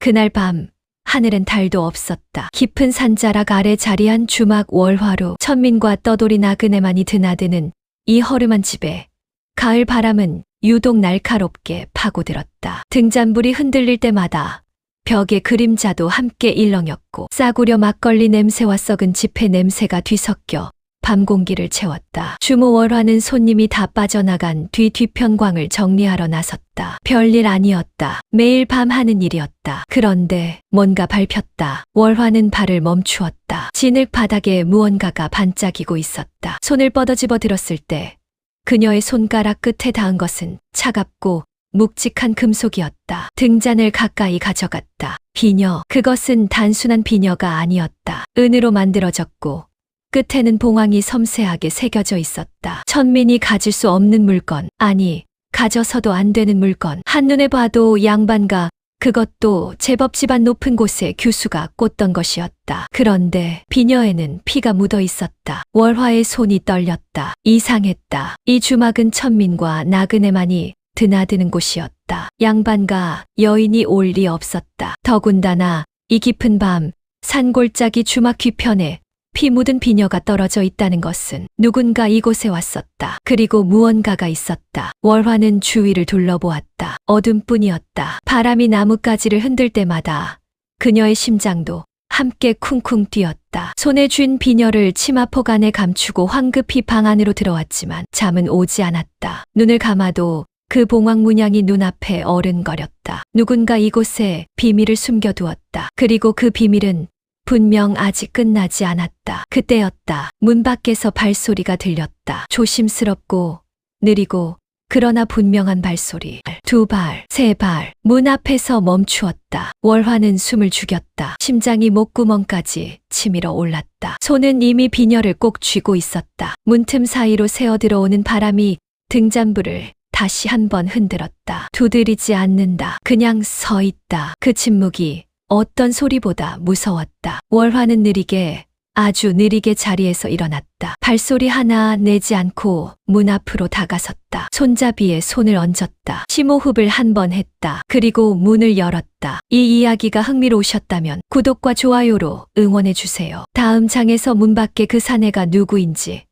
그날 밤 하늘엔 달도 없었다. 깊은 산자락 아래 자리한 주막 월화로 천민과 떠돌이 나그네만이 드나드는 이 허름한 집에 가을 바람은 유독 날카롭게 파고들었다. 등잔불이 흔들릴 때마다 벽의 그림자도 함께 일렁였고 싸구려 막걸리 냄새와 썩은 지폐 냄새가 뒤섞여 밤 공기를 채웠다. 주모 월화는 손님이 다 빠져나간 뒤편광을 정리하러 나섰다. 별일 아니었다. 매일 밤 하는 일이었다. 그런데 뭔가 밟혔다. 월화는 발을 멈추었다. 진흙 바닥에 무언가가 반짝이고 있었다. 손을 뻗어집어 들었을 때 그녀의 손가락 끝에 닿은 것은 차갑고 묵직한 금속이었다. 등잔을 가까이 가져갔다. 비녀. 그것은 단순한 비녀가 아니었다. 은으로 만들어졌고 끝에는 봉황이 섬세하게 새겨져 있었다. 천민이 가질 수 없는 물건, 아니 가져서도 안 되는 물건. 한눈에 봐도 양반가, 그것도 제법 집안 높은 곳에 규수가 꽂던 것이었다. 그런데 비녀에는 피가 묻어 있었다. 월화의 손이 떨렸다. 이상했다. 이 주막은 천민과 나그네만이 드나드는 곳이었다. 양반가, 여인이 올 리 없었다. 더군다나 이 깊은 밤 산골짜기 주막 뒤편에 피 묻은 비녀가 떨어져 있다는 것은 누군가 이곳에 왔었다. 그리고 무언가가 있었다. 월화는 주위를 둘러보았다. 어둠뿐이었다. 바람이 나뭇가지를 흔들 때마다 그녀의 심장도 함께 쿵쿵 뛰었다. 손에 쥔 비녀를 치마폭 안에 감추고 황급히 방 안으로 들어왔지만 잠은 오지 않았다. 눈을 감아도 그 봉황 문양이 눈앞에 어른거렸다. 누군가 이곳에 비밀을 숨겨두었다. 그리고 그 비밀은 분명 아직 끝나지 않았다. 그때였다. 문 밖에서 발소리가 들렸다. 조심스럽고 느리고 그러나 분명한 발소리. 두 발, 세 발. 문 앞에서 멈추었다. 월화는 숨을 죽였다. 심장이 목구멍까지 치밀어 올랐다. 손은 이미 비녀를 꼭 쥐고 있었다. 문틈 사이로 새어 들어오는 바람이 등잔불을 다시 한번 흔들었다. 두드리지 않는다. 그냥 서 있다. 그 침묵이 어떤 소리보다 무서웠다. 월화는 느리게, 아주 느리게 자리에서 일어났다. 발소리 하나 내지 않고 문 앞으로 다가섰다. 손잡이에 손을 얹었다. 심호흡을 한 번 했다. 그리고 문을 열었다. 이 이야기가 흥미로우셨다면 구독과 좋아요로 응원해주세요. 다음 장에서 문 밖에 그 사내가 누구인지,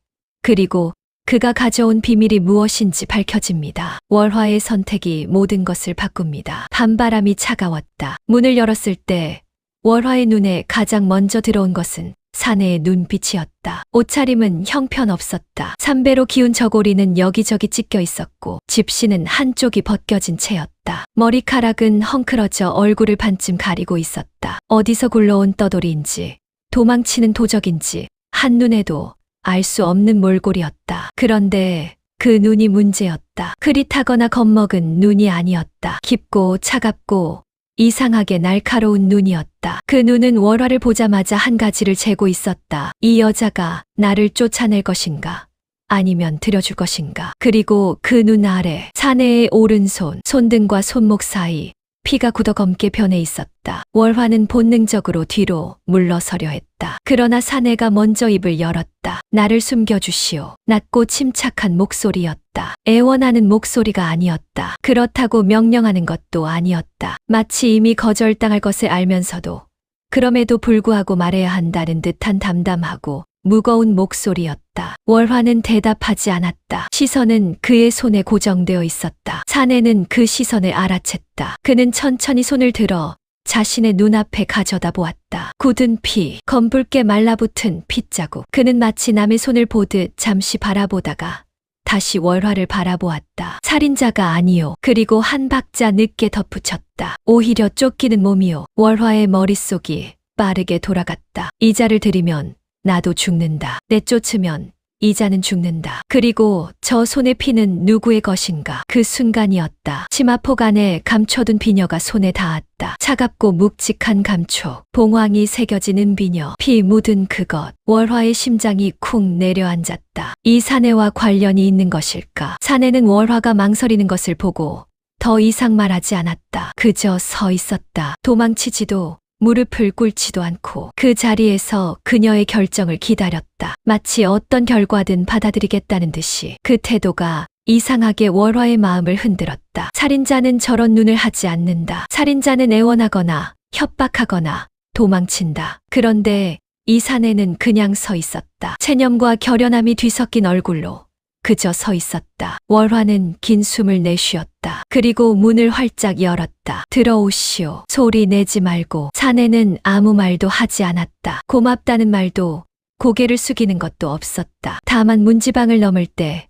그리고 그가 가져온 비밀이 무엇인지 밝혀집니다. 월화의 선택이 모든 것을 바꿉니다. 밤바람이 차가웠다. 문을 열었을 때 월화의 눈에 가장 먼저 들어온 것은 사내의 눈빛이었다. 옷차림은 형편없었다. 삼배로 기운 저고리는 여기저기 찢겨 있었고 집시는 한쪽이 벗겨진 채였다. 머리카락은 헝클어져 얼굴을 반쯤 가리고 있었다. 어디서 굴러온 떠돌이인지 도망치는 도적인지 한눈에도 알 수 없는 몰골이었다. 그런데 그 눈이 문제였다. 흐릿하거나 겁먹은 눈이 아니었다. 깊고 차갑고 이상하게 날카로운 눈이었다. 그 눈은 월화를 보자마자 한 가지를 재고 있었다. 이 여자가 나를 쫓아낼 것인가? 아니면 들여줄 것인가? 그리고 그 눈 아래 사내의 오른손, 손등과 손목 사이 피가 굳어검게 변해 있었다. 월화는 본능적으로 뒤로 물러서려 했다. 그러나 사내가 먼저 입을 열었다. 나를 숨겨주시오. 낮고 침착한 목소리였다. 애원하는 목소리가 아니었다. 그렇다고 명령하는 것도 아니었다. 마치 이미 거절당할 것을 알면서도 그럼에도 불구하고 말해야 한다는 듯한 담담하고 무거운 목소리였다. 월화는 대답하지 않았다. 시선은 그의 손에 고정되어 있었다. 사내는 그 시선을 알아챘다. 그는 천천히 손을 들어 자신의 눈앞에 가져다 보았다. 굳은 피, 검붉게 말라붙은 핏자국. 그는 마치 남의 손을 보듯 잠시 바라보다가 다시 월화를 바라보았다. 살인자가 아니오. 그리고 한 박자 늦게 덧붙였다. 오히려 쫓기는 몸이오. 월화의 머릿속이 빠르게 돌아갔다. 이자를 들이면 나도 죽는다. 내쫓으면 이자는 죽는다. 그리고 저 손의 피는 누구의 것인가? 그 순간이었다. 치마폭 안에 감춰둔 비녀가 손에 닿았다. 차갑고 묵직한 감촉, 봉황이 새겨진 은비녀, 피 묻은 그것. 월화의 심장이 쿵 내려앉았다. 이 사내와 관련이 있는 것일까? 사내는 월화가 망설이는 것을 보고 더 이상 말하지 않았다. 그저 서 있었다. 도망치지도 무릎을 꿇지도 않고 그 자리에서 그녀의 결정을 기다렸다. 마치 어떤 결과든 받아들이겠다는 듯이. 그 태도가 이상하게 월화의 마음을 흔들었다. 살인자는 저런 눈을 하지 않는다. 살인자는 애원하거나 협박하거나 도망친다. 그런데 이 사내는 그냥 서 있었다. 체념과 결연함이 뒤섞인 얼굴로 그저 서 있었다. 월화는 긴 숨을 내쉬었다. 그리고 문을 활짝 열었다. 들어오시오. 소리 내지 말고. 사내는 아무 말도 하지 않았다. 고맙다는 말도 고개를 숙이는 것도 없었다. 다만 문지방을 넘을 때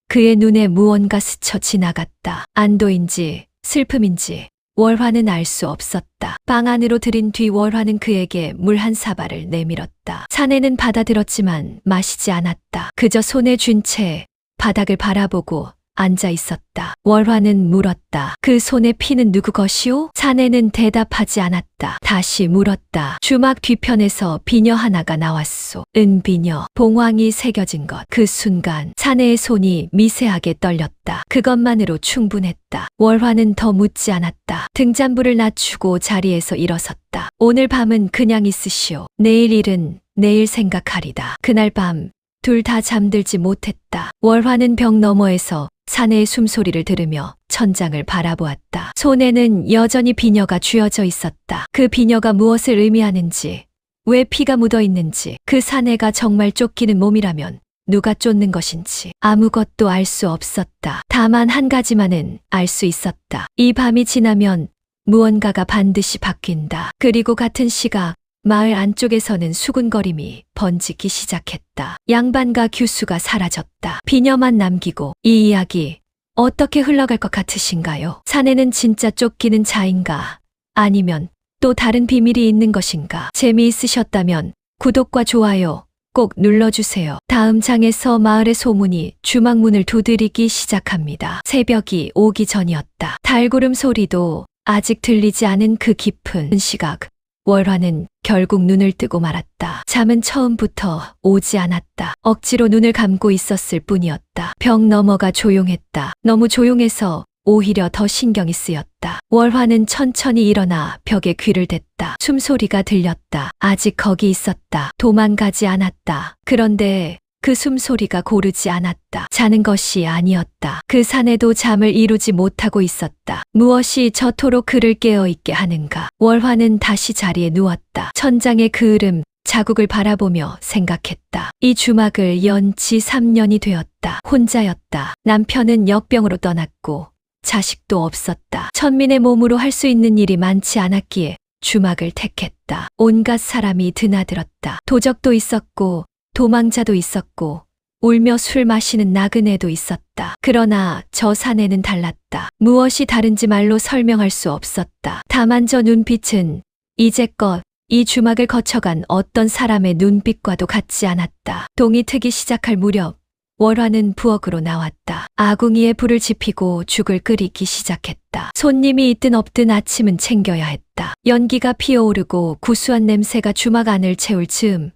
그의 눈에 무언가 스쳐 지나갔다. 안도인지 슬픔인지 월화는 알 수 없었다. 방 안으로 들인 뒤 월화는 그에게 물 한 사발을 내밀었다. 사내는 받아들었지만 마시지 않았다. 그저 손에 쥔 채 바닥을 바라보고 앉아 있었다. 월화는 물었다. 그 손에 피는 누구 것이오? 사내는 대답하지 않았다. 다시 물었다. 주막 뒤편에서 비녀 하나가 나왔소. 은비녀, 봉황이 새겨진 것. 그 순간 사내의 손이 미세하게 떨렸다. 그것만으로 충분했다. 월화는 더 묻지 않았다. 등잔불을 낮추고 자리에서 일어섰다. 오늘 밤은 그냥 있으시오. 내일 일은 내일 생각하리다. 그날 밤 둘 다 잠들지 못했다. 월화는 벽 너머에서 사내의 숨소리를 들으며 천장을 바라보았다. 손에는 여전히 비녀가 쥐어져 있었다. 그 비녀가 무엇을 의미하는지, 왜 피가 묻어 있는지, 그 사내가 정말 쫓기는 몸이라면 누가 쫓는 것인지 아무것도 알 수 없었다. 다만 한 가지만은 알 수 있었다. 이 밤이 지나면 무언가가 반드시 바뀐다. 그리고 같은 시각 마을 안쪽에서는 수군거림이 번지기 시작했다. 양반과 규수가 사라졌다. 비녀만 남기고 이 이야기 어떻게 흘러갈 것 같으신가요? 사내는 진짜 쫓기는 자인가? 아니면 또 다른 비밀이 있는 것인가? 재미있으셨다면 구독과 좋아요 꼭 눌러주세요. 다음 장에서 마을의 소문이 주막문을 두드리기 시작합니다. 새벽이 오기 전이었다. 달구름 소리도 아직 들리지 않은 그 깊은 시각. 월화는 결국 눈을 뜨고 말았다. 잠은 처음부터 오지 않았다. 억지로 눈을 감고 있었을 뿐이었다. 벽 너머가 조용했다. 너무 조용해서 오히려 더 신경이 쓰였다. 월화는 천천히 일어나 벽에 귀를 댔다. 숨소리가 들렸다. 아직 거기 있었다. 도망가지 않았다. 그런데 그 숨소리가 고르지 않았다. 자는 것이 아니었다. 그 사내도 잠을 이루지 못하고 있었다. 무엇이 저토록 그를 깨어있게 하는가? 월화는 다시 자리에 누웠다. 천장의 그 흐름, 자국을 바라보며 생각했다. 이 주막을 연 지 3년이 되었다. 혼자였다. 남편은 역병으로 떠났고 자식도 없었다. 천민의 몸으로 할 수 있는 일이 많지 않았기에 주막을 택했다. 온갖 사람이 드나들었다. 도적도 있었고 도망자도 있었고 울며 술 마시는 나그네도 있었다. 그러나 저 사내는 달랐다. 무엇이 다른지 말로 설명할 수 없었다. 다만 저 눈빛은 이제껏 이 주막을 거쳐간 어떤 사람의 눈빛과도 같지 않았다. 동이 트기 시작할 무렵 월화는 부엌으로 나왔다. 아궁이에 불을 지피고 죽을 끓이기 시작했다. 손님이 있든 없든 아침은 챙겨야 했다. 연기가 피어오르고 구수한 냄새가 주막 안을 채울 즈음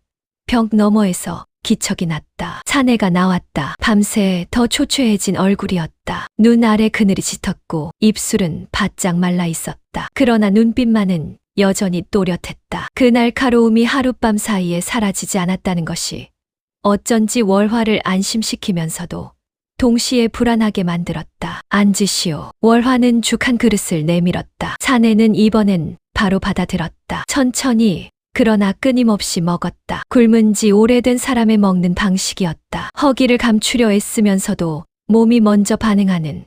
벽 너머에서 기척이 났다. 사내가 나왔다. 밤새 더 초췌해진 얼굴이었다. 눈 아래 그늘이 짙었고 입술은 바짝 말라 있었다. 그러나 눈빛만은 여전히 또렷했다. 그 날카로움이 하룻밤 사이에 사라지지 않았다는 것이 어쩐지 월화를 안심시키면서도 동시에 불안하게 만들었다. 앉으시오. 월화는 죽 한 그릇을 내밀었다. 사내는 이번엔 바로 받아들었다. 천천히 그러나 끊임없이 먹었다. 굶은 지 오래된 사람의 먹는 방식이었다. 허기를 감추려 애쓰면서도 몸이 먼저 반응하는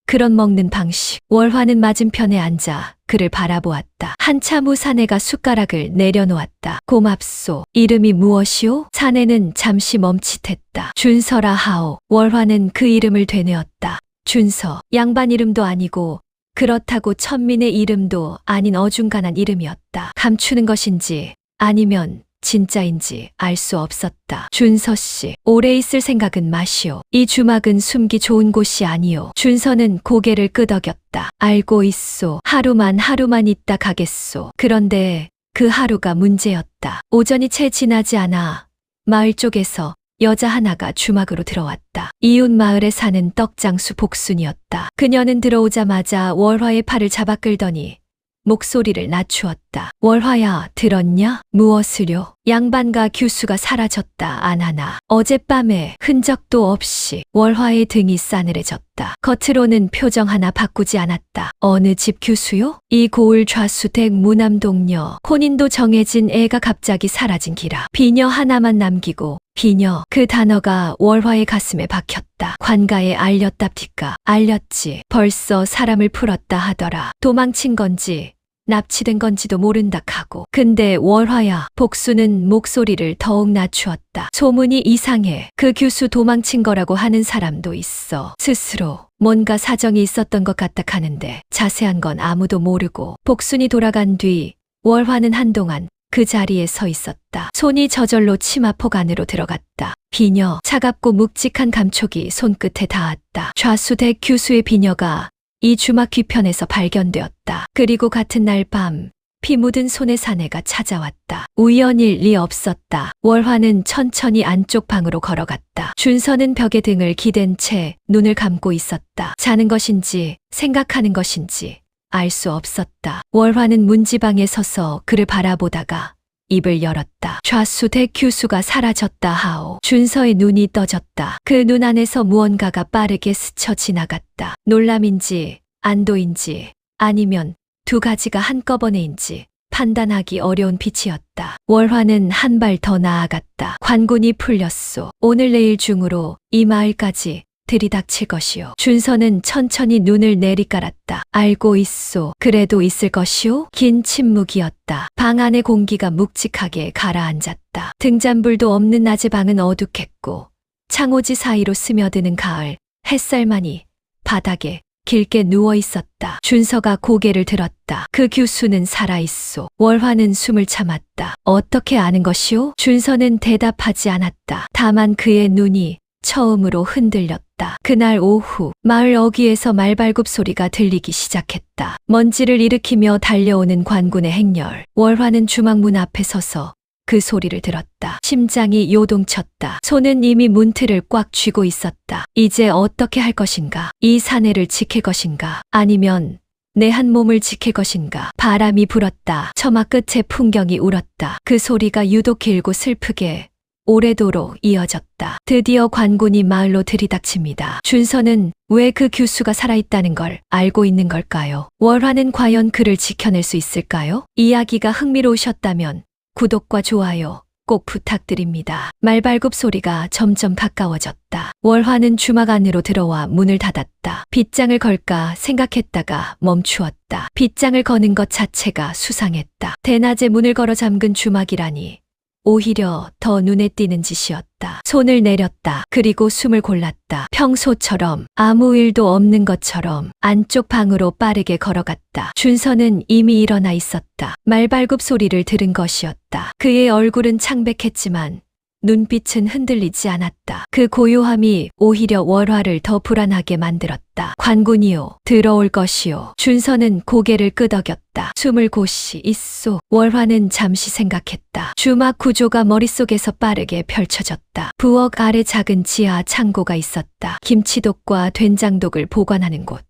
그런 먹는 방식. 월화는 맞은편에 앉아 그를 바라보았다. 한참 후 사내가 숟가락을 내려놓았다. 고맙소. 이름이 무엇이오? 사내는 잠시 멈칫했다. 준서라 하오. 월화는 그 이름을 되뇌었다. 준서. 양반 이름도 아니고 그렇다고 천민의 이름도 아닌 어중간한 이름이었다. 감추는 것인지 아니면 진짜인지 알 수 없었다. 준서 씨, 오래 있을 생각은 마시오. 이 주막은 숨기 좋은 곳이 아니오. 준서는 고개를 끄덕였다. 알고 있소. 하루만 있다 가겠소. 그런데 그 하루가 문제였다. 오전이 채 지나지 않아 마을 쪽에서 여자 하나가 주막으로 들어왔다. 이웃 마을에 사는 떡장수 복순이었다. 그녀는 들어오자마자 월화의 팔을 잡아 끌더니 목소리를 낮추었다. 외쳤다. 월화야, 들었냐? 무엇을요? 양반과 규수가 사라졌다 안 하나. 어젯밤에 흔적도 없이 월화의 등이 싸늘해졌다. 겉으로는 표정 하나 바꾸지 않았다. 어느 집 규수요? 이 고을 좌수댁 무남동녀. 혼인도 정해진 애가 갑자기 사라진 기라. 비녀 하나만 남기고 비녀, 그 단어가 월화의 가슴에 박혔다. 관가에 알렸답디까? 알렸지. 벌써 사람을 풀었다 하더라. 도망친 건지 납치된 건지도 모른다 하고. 근데 월화야. 복수는 목소리를 더욱 낮추었다. 소문이 이상해. 그 규수 도망친 거라고 하는 사람도 있어. 스스로 뭔가 사정이 있었던 것 같다 하는데 자세한 건 아무도 모르고. 복순이 돌아간 뒤 월화는 한동안 그 자리에 서 있었다. 손이 저절로 치마폭 안으로 들어갔다. 비녀, 차갑고 묵직한 감촉이 손끝에 닿았다. 좌수댁 규수의 비녀가 이 주막 뒤편에서 발견되었다. 그리고 같은 날 밤 피 묻은 손의 사내가 찾아왔다. 우연일 리 없었다. 월화는 천천히 안쪽 방으로 걸어갔다. 준서는 벽에 등을 기댄 채 눈을 감고 있었다. 자는 것인지 생각하는 것인지 알 수 없었다. 월화는 문지방에 서서 그를 바라보다가 입을 열었다. 좌수댁 규수가 사라졌다 하오. 준서의 눈이 떠졌다. 그 눈 안에서 무언가가 빠르게 스쳐 지나갔다. 놀람인지 안도인지 아니면 두 가지가 한꺼번에인지 판단하기 어려운 빛이었다. 월화는 한 발 더 나아갔다. 관군이 풀렸소. 오늘 내일 중으로 이 마을까지 들이닥칠 것이오. 준서는 천천히 눈을 내리깔았다. 알고 있소. 그래도 있을 것이오? 긴 침묵이었다. 방 안의 공기가 묵직하게 가라앉았다. 등잔불도 없는 낮의 방은 어둑했고 창호지 사이로 스며드는 가을 햇살만이 바닥에 길게 누워 있었다. 준서가 고개를 들었다. 그 규수는 살아있소. 월화는 숨을 참았다. 어떻게 아는 것이오? 준서는 대답하지 않았다. 다만 그의 눈이 처음으로 흔들렸다. 그날 오후 마을 어귀에서 말발굽 소리가 들리기 시작했다. 먼지를 일으키며 달려오는 관군의 행렬. 월화는 주막문 앞에 서서 그 소리를 들었다. 심장이 요동쳤다. 손은 이미 문틀을 꽉 쥐고 있었다. 이제 어떻게 할 것인가? 이 사내를 지킬 것인가? 아니면 내 한 몸을 지킬 것인가? 바람이 불었다. 처마 끝에 풍경이 울었다. 그 소리가 유독 길고 슬프게 오래도록 이어졌다. 드디어 관군이 마을로 들이닥칩니다. 준서는 왜 그 규수가 살아있다는 걸 알고 있는 걸까요? 월화는 과연 그를 지켜낼 수 있을까요? 이야기가 흥미로우셨다면 구독과 좋아요 꼭 부탁드립니다. 말발굽 소리가 점점 가까워졌다. 월화는 주막 안으로 들어와 문을 닫았다. 빗장을 걸까 생각했다가 멈추었다. 빗장을 거는 것 자체가 수상했다. 대낮에 문을 걸어 잠근 주막이라니 오히려 더 눈에 띄는 짓이었다. 손을 내렸다. 그리고 숨을 골랐다. 평소처럼 아무 일도 없는 것처럼 안쪽 방으로 빠르게 걸어갔다. 준서는 이미 일어나 있었다. 말발굽 소리를 들은 것이었다. 그의 얼굴은 창백했지만 눈빛은 흔들리지 않았다. 그 고요함이 오히려 월화를 더 불안하게 만들었다. 관군이요. 들어올 것이요. 준서는 고개를 끄덕였다. 숨을 곳이 있소. 월화는 잠시 생각했다. 주막 구조가 머릿속에서 빠르게 펼쳐졌다. 부엌 아래 작은 지하 창고가 있었다. 김치독과 된장독을 보관하는 곳.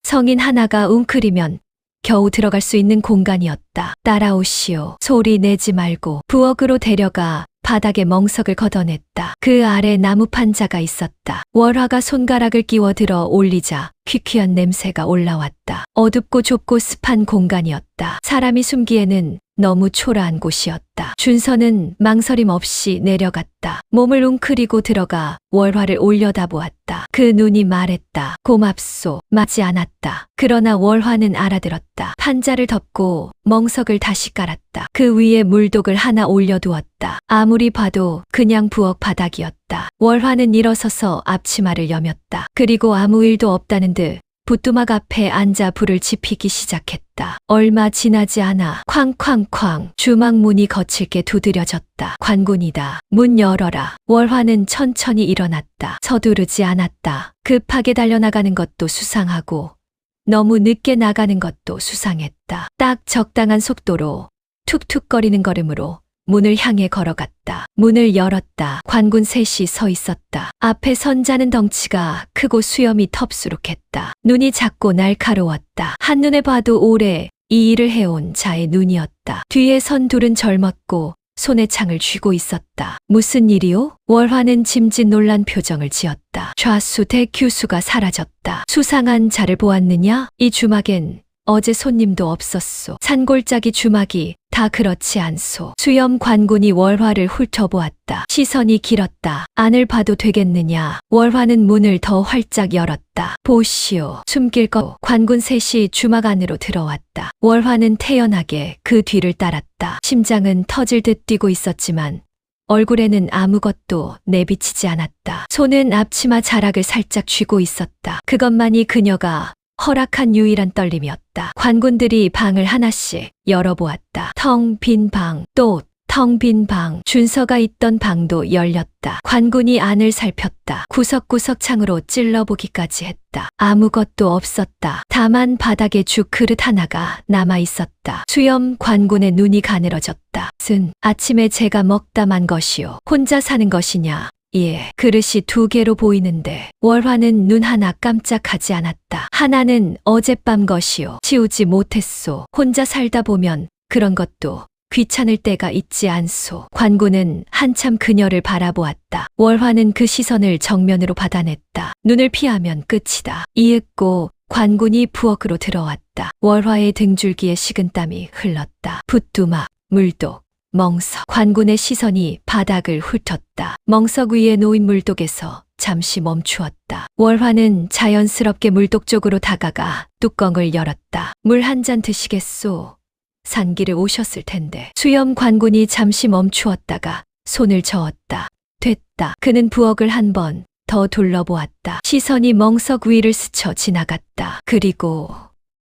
성인 하나가 웅크리면 겨우 들어갈 수 있는 공간이었다. 따라오시오. 소리 내지 말고. 부엌으로 데려가 바닥에 멍석을 걷어냈다. 그 아래 나무 판자가 있었다. 월화가 손가락을 끼워 들어 올리자 퀴퀴한 냄새가 올라왔다. 어둡고 좁고 습한 공간이었다. 사람이 숨기에는 너무 초라한 곳이었다. 준서는 망설임 없이 내려갔다. 몸을 웅크리고 들어가 월화를 올려다보았다. 그 눈이 말했다. 고맙소. 맞지 않았다. 그러나 월화는 알아들었다. 판자를 덮고 멍석을 다시 깔았다. 그 위에 물독을 하나 올려두었다. 아무리 봐도 그냥 부엌 바닥이었다. 월화는 일어서서 앞치마를 여몄다. 그리고 아무 일도 없다는 듯 부뚜막 앞에 앉아 불을 지피기 시작했다. 얼마 지나지 않아 쾅쾅쾅 주막 문이 거칠게 두드려졌다. 관군이다. 문 열어라. 월화는 천천히 일어났다. 서두르지 않았다. 급하게 달려나가는 것도 수상하고 너무 늦게 나가는 것도 수상했다. 딱 적당한 속도로 툭툭거리는 걸음으로 문을 향해 걸어갔다. 문을 열었다. 관군 셋이 서 있었다. 앞에 선자는 덩치가 크고 수염이 텁수룩했다. 눈이 작고 날카로웠다. 한눈에 봐도 오래 이 일을 해온 자의 눈이었다. 뒤에 선 둘은 젊었고 손에 창을 쥐고 있었다. 무슨 일이요? 월화는 짐짓 놀란 표정을 지었다. 좌수 대규수가 사라졌다. 수상한 자를 보았느냐? 이 주막엔 어제 손님도 없었소. 산골짜기 주막이 다 그렇지 않소. 수염 관군이 월화를 훑어보았다. 시선이 길었다. 안을 봐도 되겠느냐? 월화는 문을 더 활짝 열었다. 보시오. 숨길 것. 관군 셋이 주막 안으로 들어왔다. 월화는 태연하게 그 뒤를 따랐다. 심장은 터질 듯 뛰고 있었지만 얼굴에는 아무것도 내비치지 않았다. 손은 앞치마 자락을 살짝 쥐고 있었다. 그것만이 그녀가 허락한 유일한 떨림이었다. 관군들이 방을 하나씩 열어보았다. 텅 빈 방, 또 텅 빈 방, 준서가 있던 방도 열렸다. 관군이 안을 살폈다. 구석구석 창으로 찔러보기까지 했다. 아무것도 없었다. 다만 바닥에 죽 그릇 하나가 남아있었다. 수염 관군의 눈이 가늘어졌다. 아침에 제가 먹다 만 것이요. 혼자 사는 것이냐? 예, 그릇이 2개로 보이는데 월화는 눈 하나 깜짝하지 않았다. 하나는 어젯밤 것이요. 치우지 못했소. 혼자 살다 보면 그런 것도 귀찮을 때가 있지 않소. 관군은 한참 그녀를 바라보았다. 월화는 그 시선을 정면으로 받아냈다. 눈을 피하면 끝이다. 이윽고 관군이 부엌으로 들어왔다. 월화의 등줄기에 식은땀이 흘렀다. 붓두막, 물독, 멍석. 관군의 시선이 바닥을 훑었다. 멍석 위에 놓인 물독에서 잠시 멈추었다. 월화는 자연스럽게 물독 쪽으로 다가가 뚜껑을 열었다. 물 한 잔 드시겠소? 산길에 오셨을 텐데. 수염 관군이 잠시 멈추었다가 손을 저었다. 됐다. 그는 부엌을 한 번 더 둘러보았다. 시선이 멍석 위를 스쳐 지나갔다. 그리고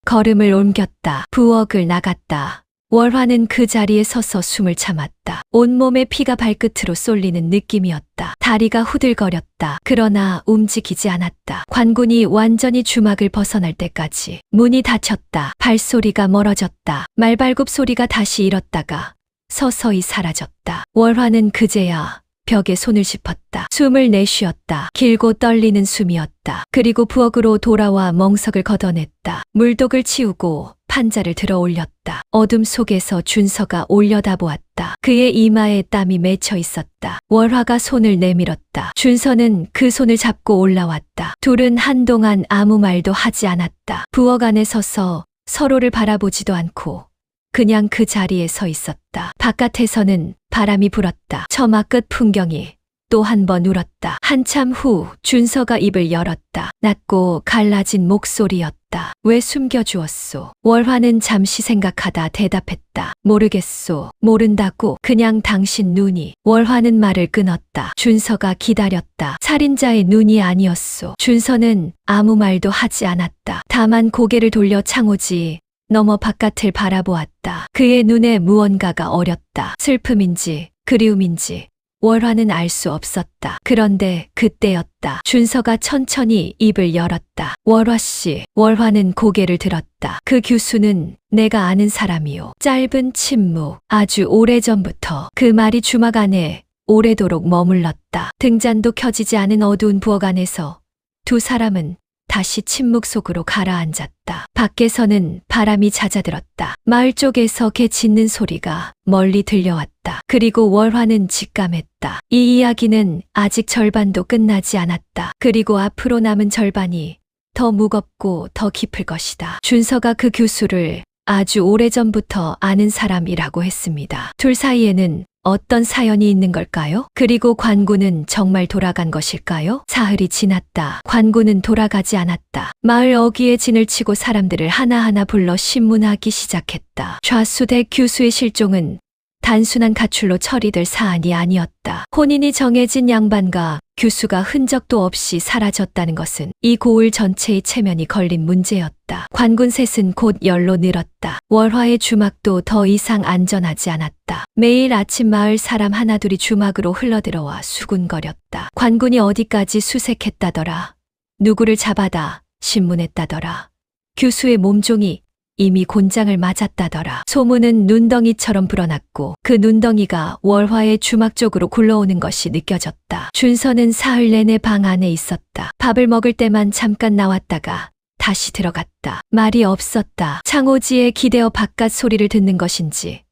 걸음을 옮겼다. 부엌을 나갔다. 월화는 그 자리에 서서 숨을 참았다. 온몸에 피가 발끝으로 쏠리는 느낌이었다. 다리가 후들거렸다. 그러나 움직이지 않았다. 관군이 완전히 주막을 벗어날 때까지. 문이 닫혔다. 발소리가 멀어졌다. 말발굽 소리가 다시 일었다가 서서히 사라졌다. 월화는 그제야 벽에 손을 짚었다. 숨을 내쉬었다. 길고 떨리는 숨이었다. 그리고 부엌으로 돌아와 멍석을 걷어냈다. 물독을 치우고 판자를 들어 올렸다. 어둠 속에서 준서가 올려다보았다. 그의 이마에 땀이 맺혀 있었다. 월화가 손을 내밀었다. 준서는 그 손을 잡고 올라왔다. 둘은 한동안 아무 말도 하지 않았다. 부엌 안에 서서 서로를 바라보지도 않고 그냥 그 자리에 서 있었다. 바깥에서는 바람이 불었다. 처마 끝 풍경이 또 한 번 울었다. 한참 후 준서가 입을 열었다. 낮고 갈라진 목소리였다. 왜 숨겨주었소? 월화는 잠시 생각하다 대답했다. 모르겠소. 모른다고. 그냥 당신 눈이. 월화는 말을 끊었다. 준서가 기다렸다. 살인자의 눈이 아니었소. 준서는 아무 말도 하지 않았다. 다만 고개를 돌려 창호지 넘어 바깥을 바라보았다. 그의 눈에 무언가가 어렸다. 슬픔인지 그리움인지 월화는 알 수 없었다. 그런데 그때였다. 준서가 천천히 입을 열었다. 월화 씨. 월화는 고개를 들었다. 그 규수는 내가 아는 사람이요. 짧은 침묵. 아주 오래전부터. 그 말이 주막 안에 오래도록 머물렀다. 등잔도 켜지지 않은 어두운 부엌 안에서 두 사람은 다시 침묵 속으로 가라앉았다. 밖에서는 바람이 잦아들었다. 마을 쪽에서 개 짖는 소리가 멀리 들려왔다. 그리고 월화는 직감했다. 이 이야기는 아직 절반도 끝나지 않았다. 그리고 앞으로 남은 절반이 더 무겁고 더 깊을 것이다. 준서가 그 교수를 아주 오래전부터 아는 사람이라고 했습니다. 둘 사이에는 어떤 사연이 있는 걸까요? 그리고 관군은 정말 돌아간 것일까요? 사흘이 지났다. 관군은 돌아가지 않았다. 마을 어귀에 진을 치고 사람들을 하나하나 불러 신문하기 시작했다. 좌수대 교수의 실종은 단순한 가출로 처리될 사안이 아니었다. 혼인이 정해진 양반과 교수가 흔적도 없이 사라졌다는 것은 이 고을 전체의 체면이 걸린 문제였다. 관군 셋은 곧 열로 늘었다. 월화의 주막도 더 이상 안전하지 않았다. 매일 아침 마을 사람 하나둘이 주막으로 흘러들어와 수군거렸다. 관군이 어디까지 수색했다더라. 누구를 잡아다 신문했다더라. 교수의 몸종이 이미 곤장을 맞았다더라. 소문은 눈덩이처럼 불어났고 그 눈덩이가 월화의 주막 쪽으로 굴러오는 것이 느껴졌다. 준서는 사흘 내내 방 안에 있었다. 밥을 먹을 때만 잠깐 나왔다가 다시 들어갔다. 말이 없었다. 창호지에 기대어 바깥 소리를 듣는 것인지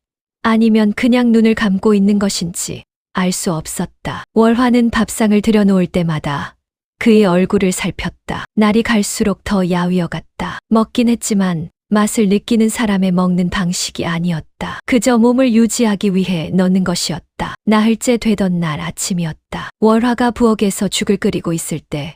아니면 그냥 눈을 감고 있는 것인지 알 수 없었다. 월화는 밥상을 들여놓을 때마다 그의 얼굴을 살폈다. 날이 갈수록 더 야위어갔다. 먹긴 했지만 맛을 느끼는 사람의 먹는 방식이 아니었다. 그저 몸을 유지하기 위해 넣는 것이었다. 나흘째 되던 날 아침이었다. 월화가 부엌에서 죽을 끓이고 있을 때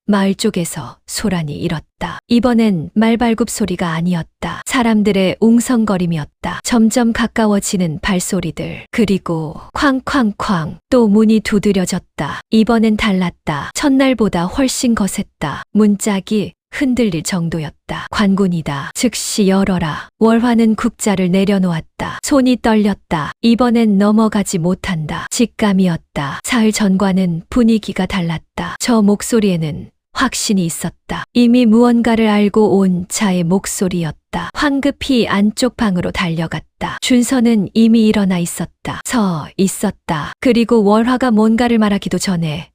마을 쪽에서 소란이 일었다. 이번엔 말발굽 소리가 아니었다. 사람들의 웅성거림이었다. 점점 가까워지는 발소리들. 그리고 쾅쾅쾅 또 문이 두드려졌다. 이번엔 달랐다. 첫날보다 훨씬 거셌다. 문짝이 흔들릴 정도였다. 관군이다. 즉시 열어라. 월화는 국자를 내려놓았다. 손이 떨렸다. 이번엔 넘어가지 못한다. 직감이었다. 사흘 전과는 분위기가 달랐다. 저 목소리에는 확신이 있었다. 이미 무언가를 알고 온 자의 목소리였다. 황급히 안쪽 방으로 달려갔다. 준서는 이미 일어나 있었다. 서 있었다. 그리고 월화가 뭔가를 말하기도 전에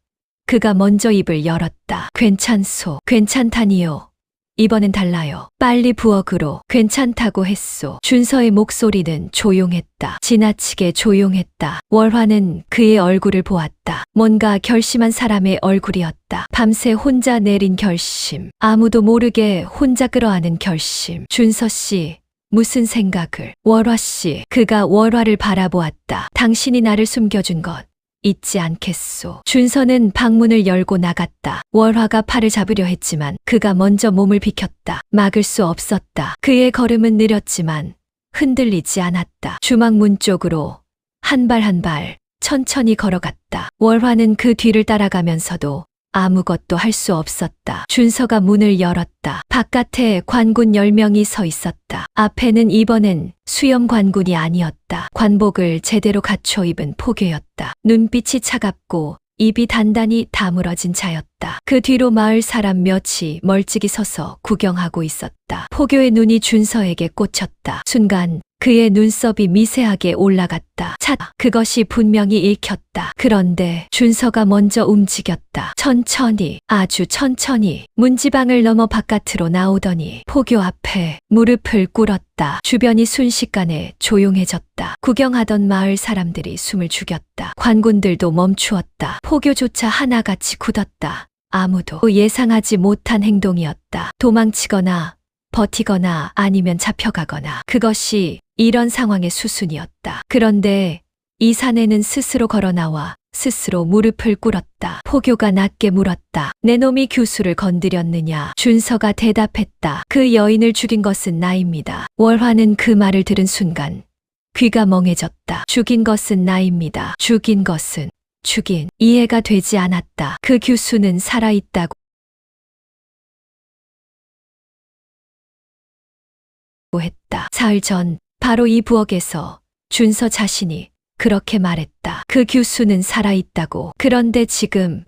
그가 먼저 입을 열었다. 괜찮소. 괜찮다니요. 이번엔 달라요. 빨리 부엌으로. 괜찮다고 했소. 준서의 목소리는 조용했다. 지나치게 조용했다. 월화는 그의 얼굴을 보았다. 뭔가 결심한 사람의 얼굴이었다. 밤새 혼자 내린 결심. 아무도 모르게 혼자 끌어안은 결심. 준서 씨. 무슨 생각을? 월화 씨. 그가 월화를 바라보았다. 당신이 나를 숨겨준 것 잊지 않겠소. 준서는 방문을 열고 나갔다. 월화가 팔을 잡으려 했지만 그가 먼저 몸을 비켰다. 막을 수 없었다. 그의 걸음은 느렸지만 흔들리지 않았다. 주막문 쪽으로 한 발 한 발 천천히 걸어갔다. 월화는 그 뒤를 따라가면서도 아무것도 할 수 없었다. 준서가 문을 열었다. 바깥에 관군 10명이 서 있었다. 앞에는 이번엔 수염 관군이 아니었다. 관복을 제대로 갖춰 입은 포교였다. 눈빛이 차갑고 입이 단단히 다물어진 자였다. 그 뒤로 마을 사람 몇이 멀찍이 서서 구경하고 있었다. 포교의 눈이 준서에게 꽂혔다. 순간 그의 눈썹이 미세하게 올라갔다. 그것이 분명히 읽혔다. 그런데 준서가 먼저 움직였다. 천천히, 아주 천천히 문지방을 넘어 바깥으로 나오더니 포교 앞에 무릎을 꿇었다. 주변이 순식간에 조용해졌다. 구경하던 마을 사람들이 숨을 죽였다. 관군들도 멈추었다. 포교조차 하나같이 굳었다. 아무도 예상하지 못한 행동이었다. 도망치거나 버티거나 아니면 잡혀가거나 그것이 이런 상황의 수순이었다. 그런데 이 사내는 스스로 걸어나와 스스로 무릎을 꿇었다. 포교가 낮게 물었다. 내 놈이 규수를 건드렸느냐? 준서가 대답했다. 그 여인을 죽인 것은 나입니다. 월화는 그 말을 들은 순간 귀가 멍해졌다. 죽인 것은 나입니다. 죽인 것은 죽인 이해가 되지 않았다. 그 규수는 살아있다고 했다. 사흘 전 바로 이 부엌에서 준서 자신이 그렇게 말했다. 그 규수는 살아있다고. 그런데 지금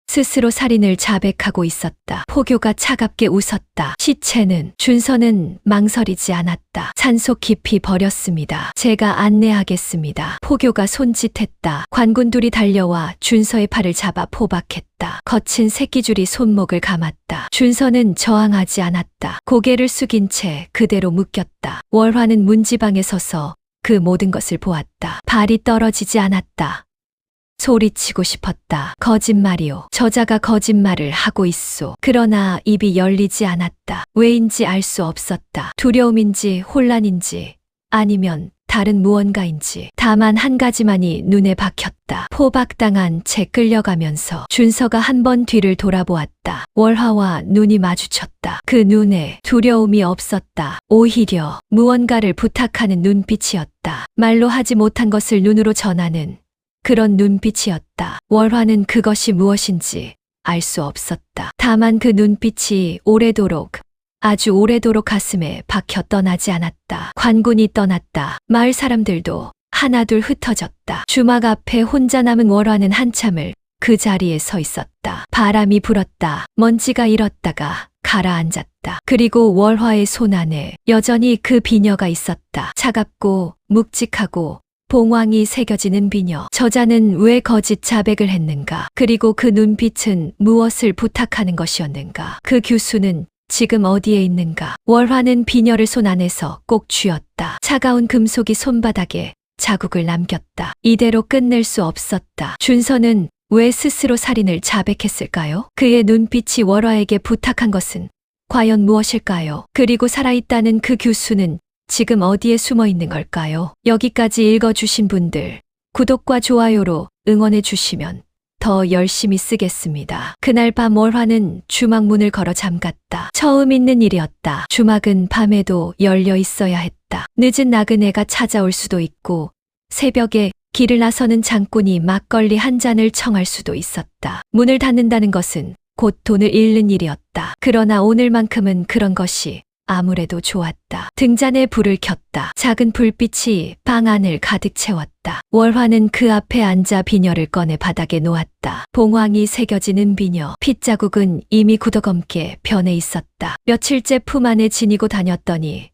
스스로 살인을 자백하고 있었다. 포교가 차갑게 웃었다. 시체는 준서는 망설이지 않았다. 산속 깊이 버렸습니다. 제가 안내하겠습니다. 포교가 손짓했다. 관군들이 달려와 준서의 팔을 잡아 포박했다. 거친 새끼줄이 손목을 감았다. 준서는 저항하지 않았다. 고개를 숙인 채 그대로 묶였다. 월화는 문지방에 서서 그 모든 것을 보았다. 발이 떨어지지 않았다. 소리치고 싶었다. 거짓말이오. 저자가 거짓말을 하고 있소. 그러나 입이 열리지 않았다. 왜인지 알 수 없었다. 두려움인지 혼란인지 아니면 다른 무언가인지. 다만 한 가지만이 눈에 박혔다. 포박당한 채 끌려가면서 준서가 한 번 뒤를 돌아보았다. 월화와 눈이 마주쳤다. 그 눈에 두려움이 없었다. 오히려 무언가를 부탁하는 눈빛이었다. 말로 하지 못한 것을 눈으로 전하는 그런 눈빛이었다. 월화는 그것이 무엇인지 알 수 없었다. 다만 그 눈빛이 오래도록 아주 오래도록 가슴에 박혀 떠나지 않았다. 관군이 떠났다. 마을 사람들도 하나둘 흩어졌다. 주막 앞에 혼자 남은 월화는 한참을 그 자리에 서 있었다. 바람이 불었다. 먼지가 일었다가 가라앉았다. 그리고 월화의 손 안에 여전히 그 비녀가 있었다. 차갑고 묵직하고 봉황이 새겨지는 비녀. 저자는 왜 거짓 자백을 했는가? 그리고 그 눈빛은 무엇을 부탁하는 것이었는가? 그 규수는 지금 어디에 있는가? 월화는 비녀를 손 안에서 꼭 쥐었다. 차가운 금속이 손바닥에 자국을 남겼다. 이대로 끝낼 수 없었다. 준서는 왜 스스로 살인을 자백했을까요? 그의 눈빛이 월화에게 부탁한 것은 과연 무엇일까요? 그리고 살아있다는 그 교수는 지금 어디에 숨어 있는 걸까요? 여기까지 읽어주신 분들, 구독과 좋아요로 응원해 주시면 더 열심히 쓰겠습니다. 그날 밤 월화는 주막 문을 걸어 잠갔다. 처음 있는 일이었다. 주막은 밤에도 열려 있어야 했다. 늦은 나그네가 찾아올 수도 있고 새벽에 길을 나서는 장꾼이 막걸리 한 잔을 청할 수도 있었다. 문을 닫는다는 것은 곧 돈을 잃는 일이었다. 그러나 오늘만큼은 그런 것이 아무래도 좋았다. 등잔에 불을 켰다. 작은 불빛이 방 안을 가득 채웠다. 월화는 그 앞에 앉아 비녀를 꺼내 바닥에 놓았다. 봉황이 새겨진 은비녀. 핏자국은 이미 굳어검게 변해 있었다. 며칠째 품 안에 지니고 다녔더니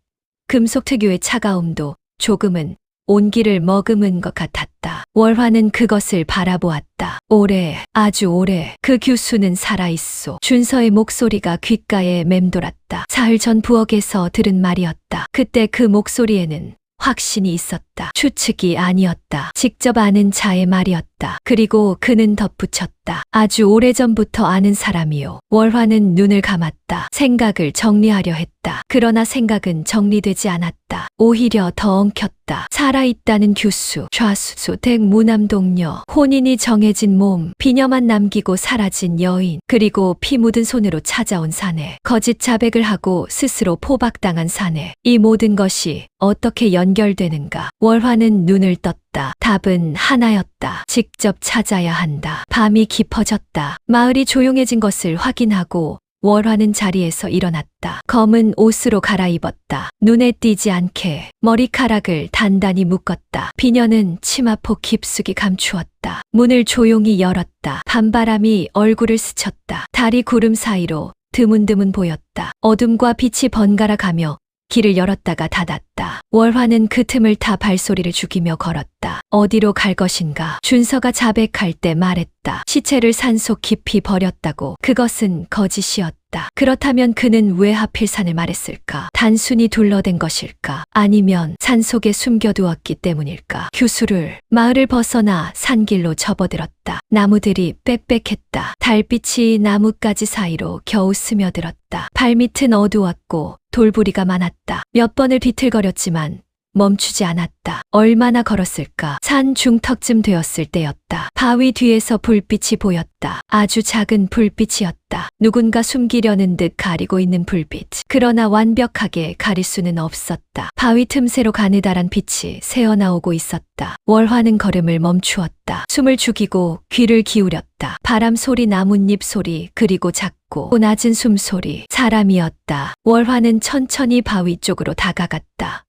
금속 특유의 차가움도 조금은 온기를 머금은 것 같았다. 월화는 그것을 바라보았다. 오래, 아주 오래 그 교수는 살아있소. 준서의 목소리가 귓가에 맴돌았다. 사흘 전 부엌에서 들은 말이었다. 그때 그 목소리에는 확신이 있었다. 추측이 아니었다. 직접 아는 자의 말이었다. 그리고 그는 덧붙였다. 아주 오래전부터 아는 사람이요. 월화는 눈을 감았다. 생각을 정리하려 했다. 그러나 생각은 정리되지 않았다. 오히려 더 엉켰다. 살아있다는 교수, 좌수소댁 무남동녀, 혼인이 정해진 몸, 비녀만 남기고 사라진 여인, 그리고 피 묻은 손으로 찾아온 사내, 거짓 자백을 하고 스스로 포박당한 사내. 이 모든 것이 어떻게 연결되는가? 월화는 눈을 떴다. 답은 하나였다. 직접 찾아야 한다. 밤이 깊어졌다. 마을이 조용해진 것을 확인하고 월화는 자리에서 일어났다. 검은 옷으로 갈아입었다. 눈에 띄지 않게 머리카락을 단단히 묶었다. 비녀는 치마폭 깊숙이 감추었다. 문을 조용히 열었다. 밤바람이 얼굴을 스쳤다. 달이 구름 사이로 드문드문 보였다. 어둠과 빛이 번갈아 가며 길을 열었다가 닫았다. 월화는 그 틈을 타 발소리를 죽이며 걸었다. 어디로 갈 것인가? 준서가 자백할 때 말했다. 시체를 산속 깊이 버렸다고. 그것은 거짓이었다. 그렇다면 그는 왜 하필 산을 말했을까? 단순히 둘러댄 것일까? 아니면 산속에 숨겨두었기 때문일까? 교수를 마을을 벗어나 산길로 접어들었다. 나무들이 빽빽했다. 달빛이 나뭇가지 사이로 겨우 스며들었다. 발밑은 어두웠고 돌부리가 많았다. 몇 번을 비틀거렸지만 멈추지 않았다. 얼마나 걸었을까? 산 중턱쯤 되었을 때였다. 바위 뒤에서 불빛이 보였다. 아주 작은 불빛이었다. 누군가 숨기려는 듯 가리고 있는 불빛. 그러나 완벽하게 가릴 수는 없었다. 바위 틈새로 가느다란 빛이 새어나오고 있었다. 월화는 걸음을 멈추었다. 숨을 죽이고 귀를 기울였다. 바람 소리, 나뭇잎 소리, 그리고 작고 낮은 숨소리. 사람이었다. 월화는 천천히 바위 쪽으로 다가갔다.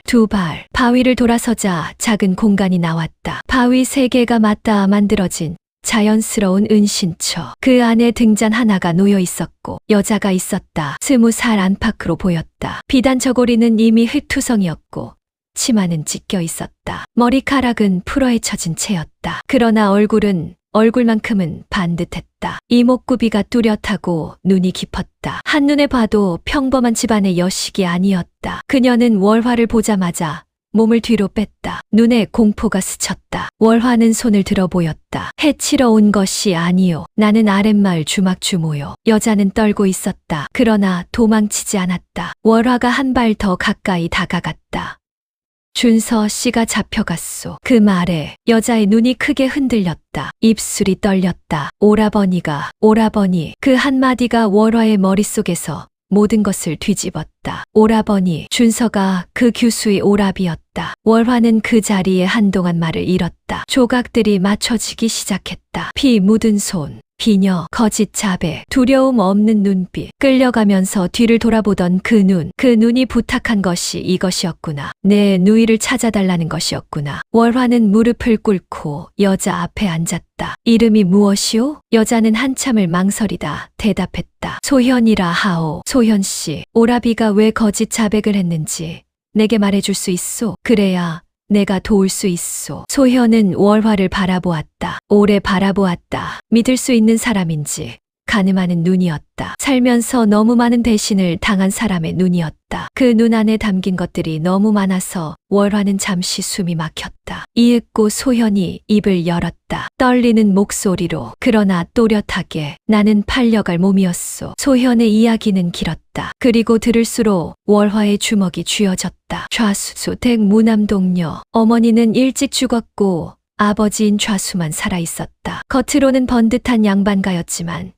두 발, 바위를 돌아서자 작은 공간이 나왔다. 바위 세 개가 맞닿아 만들어진 자연스러운 은신처. 그 안에 등잔 하나가 놓여 있었고 여자가 있었다. 20살 안팎으로 보였다. 비단 저고리는 이미 흙투성이었고 치마는 찢겨 있었다. 머리카락은 풀어헤쳐진 채였다. 그러나 얼굴만큼은 반듯했다. 이목구비가 뚜렷하고 눈이 깊었다. 한눈에 봐도 평범한 집안의 여식이 아니었다. 그녀는 월화를 보자마자 몸을 뒤로 뺐다. 눈에 공포가 스쳤다. 월화는 손을 들어 보였다. 해치러 온 것이 아니요. 나는 아랫마을 주막주모요. 여자는 떨고 있었다. 그러나 도망치지 않았다. 월화가 한 발 더 가까이 다가갔다. 준서 씨가 잡혀갔소. 그 말에 여자의 눈이 크게 흔들렸다. 입술이 떨렸다. 오라버니. 그 한마디가 월화의 머릿속에서 모든 것을 뒤집었다. 오라버니. 준서가 그 교수의 오랍이었다. 월화는 그 자리에 한동안 말을 잃었다. 조각들이 맞춰지기 시작했다. 피 묻은 손, 비녀, 거짓 자백, 두려움 없는 눈빛, 끌려가면서 뒤를 돌아보던 그 눈이 부탁한 것이 이것이었구나. 내 누이를 찾아달라는 것이었구나. 월화는 무릎을 꿇고 여자 앞에 앉았다. 이름이 무엇이오? 여자는 한참을 망설이다 대답했다. 소현이라 하오. 소현씨, 오라비가 왜 거짓 자백을 했는지 내게 말해줄 수 있소? 그래야 내가 도울 수 있소. 소현은 월화를 바라보았다. 오래 바라보았다. 믿을 수 있는 사람인지 가늠하는 눈이었다. 살면서 너무 많은 배신을 당한 사람의 눈이었다. 그 눈 안에 담긴 것들이 너무 많아서 월화는 잠시 숨이 막혔다. 이윽고 소현이 입을 열었다. 떨리는 목소리로, 그러나 또렷하게. 나는 팔려갈 몸이었소. 소현의 이야기는 길었다. 그리고 들을수록 월화의 주먹이 쥐어졌다. 좌수 댁 무남동녀. 어머니는 일찍 죽었고 아버지인 좌수만 살아있었다. 겉으로는 번듯한 양반가였지만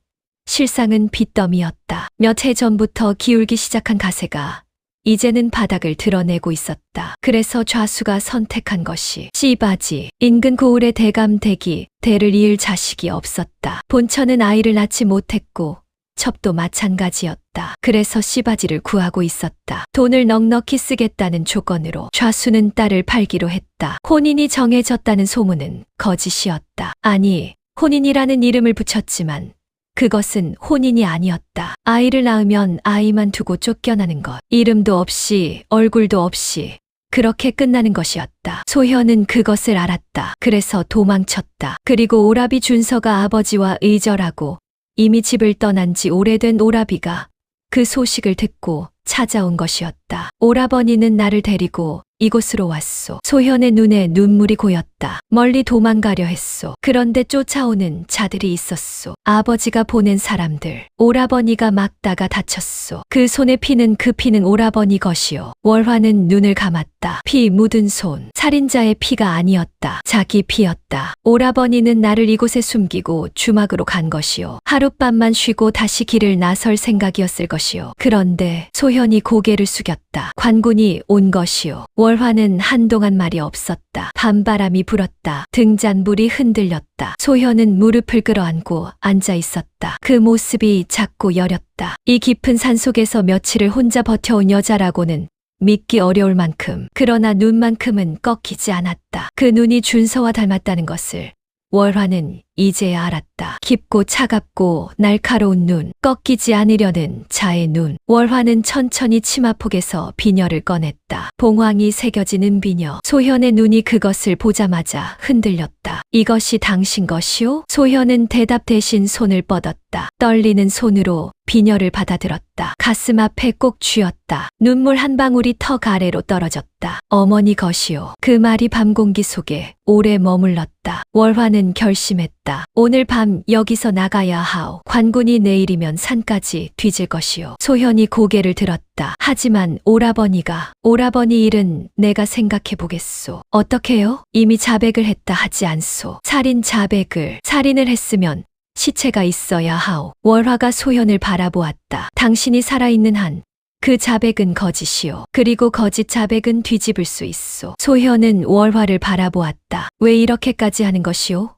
실상은 빚더미였다. 몇 해 전부터 기울기 시작한 가세가 이제는 바닥을 드러내고 있었다. 그래서 좌수가 선택한 것이 씨바지. 인근 고을의 대감댁이 대를 이을 자식이 없었다. 본처는 아이를 낳지 못했고 첩도 마찬가지였다. 그래서 씨바지를 구하고 있었다. 돈을 넉넉히 쓰겠다는 조건으로 좌수는 딸을 팔기로 했다. 혼인이 정해졌다는 소문은 거짓이었다. 아니, 혼인이라는 이름을 붙였지만 그것은 혼인이 아니었다. 아이를 낳으면 아이만 두고 쫓겨나는 것. 이름도 없이 얼굴도 없이 그렇게 끝나는 것이었다. 소현은 그것을 알았다. 그래서 도망쳤다. 그리고 오라비 준서가 아버지와 의절하고 이미 집을 떠난 지 오래된 오라비가 그 소식을 듣고 찾아온 것이었다. 오라버니는 나를 데리고 이곳으로 왔소. 소현의 눈에 눈물이 고였다. 멀리 도망가려 했소. 그런데 쫓아오는 자들이 있었소. 아버지가 보낸 사람들. 오라버니가 막다가 다쳤소. 그 손에 피는 그 피는 오라버니 것이요. 월화는 눈을 감았다. 피 묻은 손. 살인자의 피가 아니었다. 자기 피였다. 오라버니는 나를 이곳에 숨기고 주막으로 간 것이요. 하룻밤만 쉬고 다시 길을 나설 생각이었을 것이요. 그런데 소현이 고개를 숙였다. 관군이 온 것이요. 월화는 한동안 말이 없었다. 밤바람이 불었다. 등잔불이 흔들렸다. 소현은 무릎을 끌어안고 앉아 있었다. 그 모습이 작고 여렸다. 이 깊은 산속에서 며칠을 혼자 버텨온 여자라고는 믿기 어려울 만큼, 그러나 눈만큼은 꺾이지 않았다. 그 눈이 준서와 닮았다는 것을 월화는 이제야 알았다. 깊고 차갑고 날카로운 눈, 꺾이지 않으려는 자의 눈. 월화는 천천히 치마폭에서 비녀를 꺼냈다. 봉황이 새겨진 은비녀. 소현의 눈이 그것을 보자마자 흔들렸다. 이것이 당신 것이오? 소현은 대답 대신 손을 뻗었다. 떨리는 손으로 비녀를 받아들었다. 가슴 앞에 꼭 쥐었다. 눈물 한 방울이 턱 아래로 떨어졌다. 어머니 것이오. 그 말이 밤 공기 속에 오래 머물렀다. 월화는 결심했다. 오늘 밤 여기서 나가야 하오. 관군이 내일이면 산까지 뒤질 것이오. 소현이 고개를 들었다. 하지만 오라버니 일은 내가 생각해 보겠소. 어떻게요? 이미 자백을 했다 하지 않소. 살인을 했으면 시체가 있어야 하오. 월화가 소현을 바라보았다. 당신이 살아있는 한 그 자백은 거짓이오. 그리고 거짓 자백은 뒤집을 수 있소. 소현은 월화를 바라보았다. 왜 이렇게까지 하는 것이오?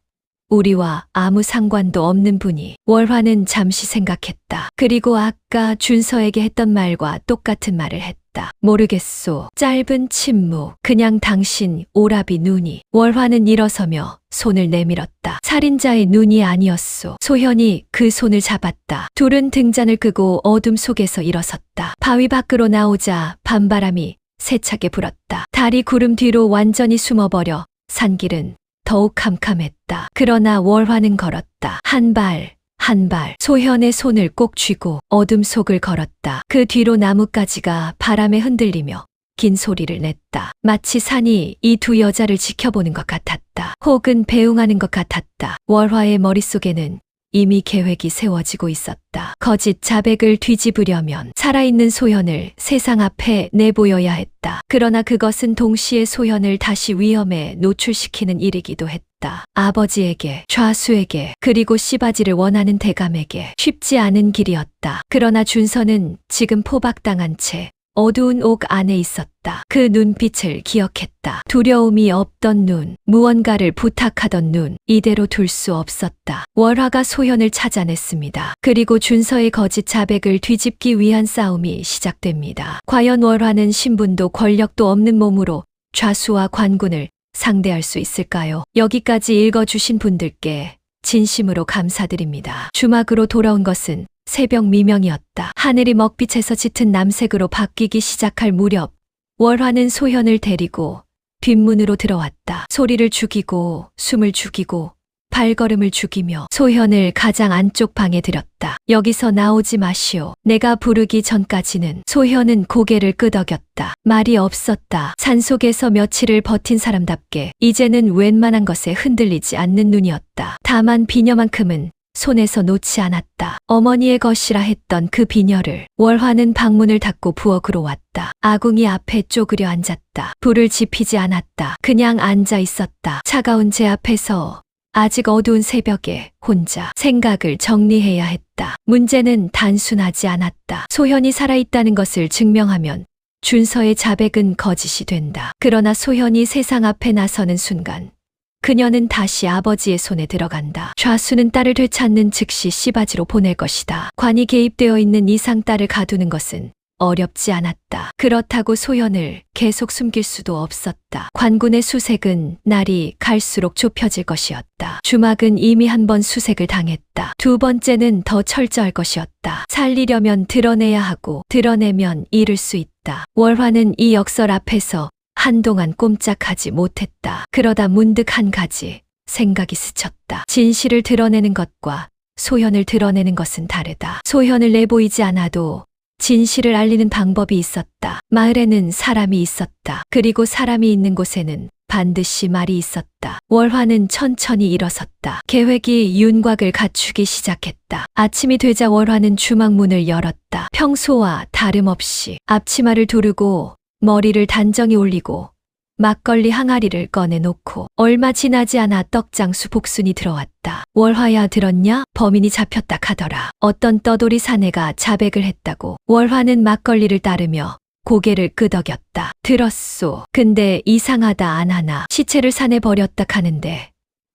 우리와 아무 상관도 없는 분이. 월화는 잠시 생각했다. 그리고 아까 준서에게 했던 말과 똑같은 말을 했다. 모르겠소. 짧은 침묵. 그냥 당신 오라비 눈이. 월화는 일어서며 손을 내밀었다. 살인자의 눈이 아니었소. 소현이 그 손을 잡았다. 둘은 등잔을 끄고 어둠 속에서 일어섰다. 바위 밖으로 나오자 밤바람이 세차게 불었다. 달이 구름 뒤로 완전히 숨어버려 산길은 더욱 캄캄했다. 그러나 월화는 걸었다. 한 발 소현의 손을 꼭 쥐고 어둠 속을 걸었다. 그 뒤로 나뭇가지가 바람에 흔들리며 긴 소리를 냈다. 마치 산이 이 두 여자를 지켜보는 것 같았다. 혹은 배웅하는 것 같았다. 월화의 머릿속에는 이미 계획이 세워지고 있었다. 거짓 자백을 뒤집으려면 살아있는 소현을 세상 앞에 내보여야 했다. 그러나 그것은 동시에 소현을 다시 위험에 노출시키는 일이기도 했다. 아버지에게, 좌수에게, 그리고 씨바지를 원하는 대감에게 쉽지 않은 길이었다. 그러나 준서는 지금 포박당한 채 어두운 옥 안에 있었다. 그 눈빛을 기억했다. 두려움이 없던 눈, 무언가를 부탁하던 눈. 이대로 둘 수 없었다. 월화가 소현을 찾아냈습니다. 그리고 준서의 거짓 자백을 뒤집기 위한 싸움이 시작됩니다. 과연 월화는 신분도 권력도 없는 몸으로 좌수와 관군을 상대할 수 있을까요? 여기까지 읽어주신 분들께 진심으로 감사드립니다. 주막으로 돌아온 것은 새벽 미명이었다. 하늘이 먹빛에서 짙은 남색으로 바뀌기 시작할 무렵, 월화는 소현을 데리고 뒷문으로 들어왔다. 소리를 죽이고 숨을 죽이고 발걸음을 죽이며 소현을 가장 안쪽 방에 들였다. 여기서 나오지 마시오. 내가 부르기 전까지는. 소현은 고개를 끄덕였다. 말이 없었다. 산속에서 며칠을 버틴 사람답게 이제는 웬만한 것에 흔들리지 않는 눈이었다. 다만 비녀만큼은 손에서 놓지 않았다. 어머니의 것이라 했던 그 비녀를. 월화는 방문을 닫고 부엌으로 왔다. 아궁이 앞에 쪼그려 앉았다. 불을 지피지 않았다. 그냥 앉아 있었다. 차가운 제 앞에서 아직 어두운 새벽에 혼자 생각을 정리해야 했다. 문제는 단순하지 않았다. 소현이 살아있다는 것을 증명하면 준서의 자백은 거짓이 된다. 그러나 소현이 세상 앞에 나서는 순간 그녀는 다시 아버지의 손에 들어간다. 좌수는 딸을 되찾는 즉시 씨바지로 보낼 것이다. 관이 개입되어 있는 이상 딸을 가두는 것은 어렵지 않았다. 그렇다고 소현을 계속 숨길 수도 없었다. 관군의 수색은 날이 갈수록 좁혀질 것이었다. 주막은 이미 한 번 수색을 당했다. 두 번째는 더 철저할 것이었다. 살리려면 드러내야 하고 드러내면 잃을 수 있다. 월화는 이 역설 앞에서 한동안 꼼짝하지 못했다. 그러다 문득 한 가지 생각이 스쳤다. 진실을 드러내는 것과 소현을 드러내는 것은 다르다. 소현을 내보이지 않아도 진실을 알리는 방법이 있었다. 마을에는 사람이 있었다. 그리고 사람이 있는 곳에는 반드시 말이 있었다. 월화는 천천히 일어섰다. 계획이 윤곽을 갖추기 시작했다. 아침이 되자 월화는 주막 문을 열었다. 평소와 다름없이 앞치마를 두르고 머리를 단정히 올리고 막걸리 항아리를 꺼내놓고 얼마 지나지 않아 떡장수 복순이 들어왔다. 월화야 들었냐? 범인이 잡혔다 카더라. 어떤 떠돌이 사내가 자백을 했다고. 월화는 막걸리를 따르며 고개를 끄덕였다. 들었소. 근데 이상하다 안 하나. 시체를 산에 버렸다 하는데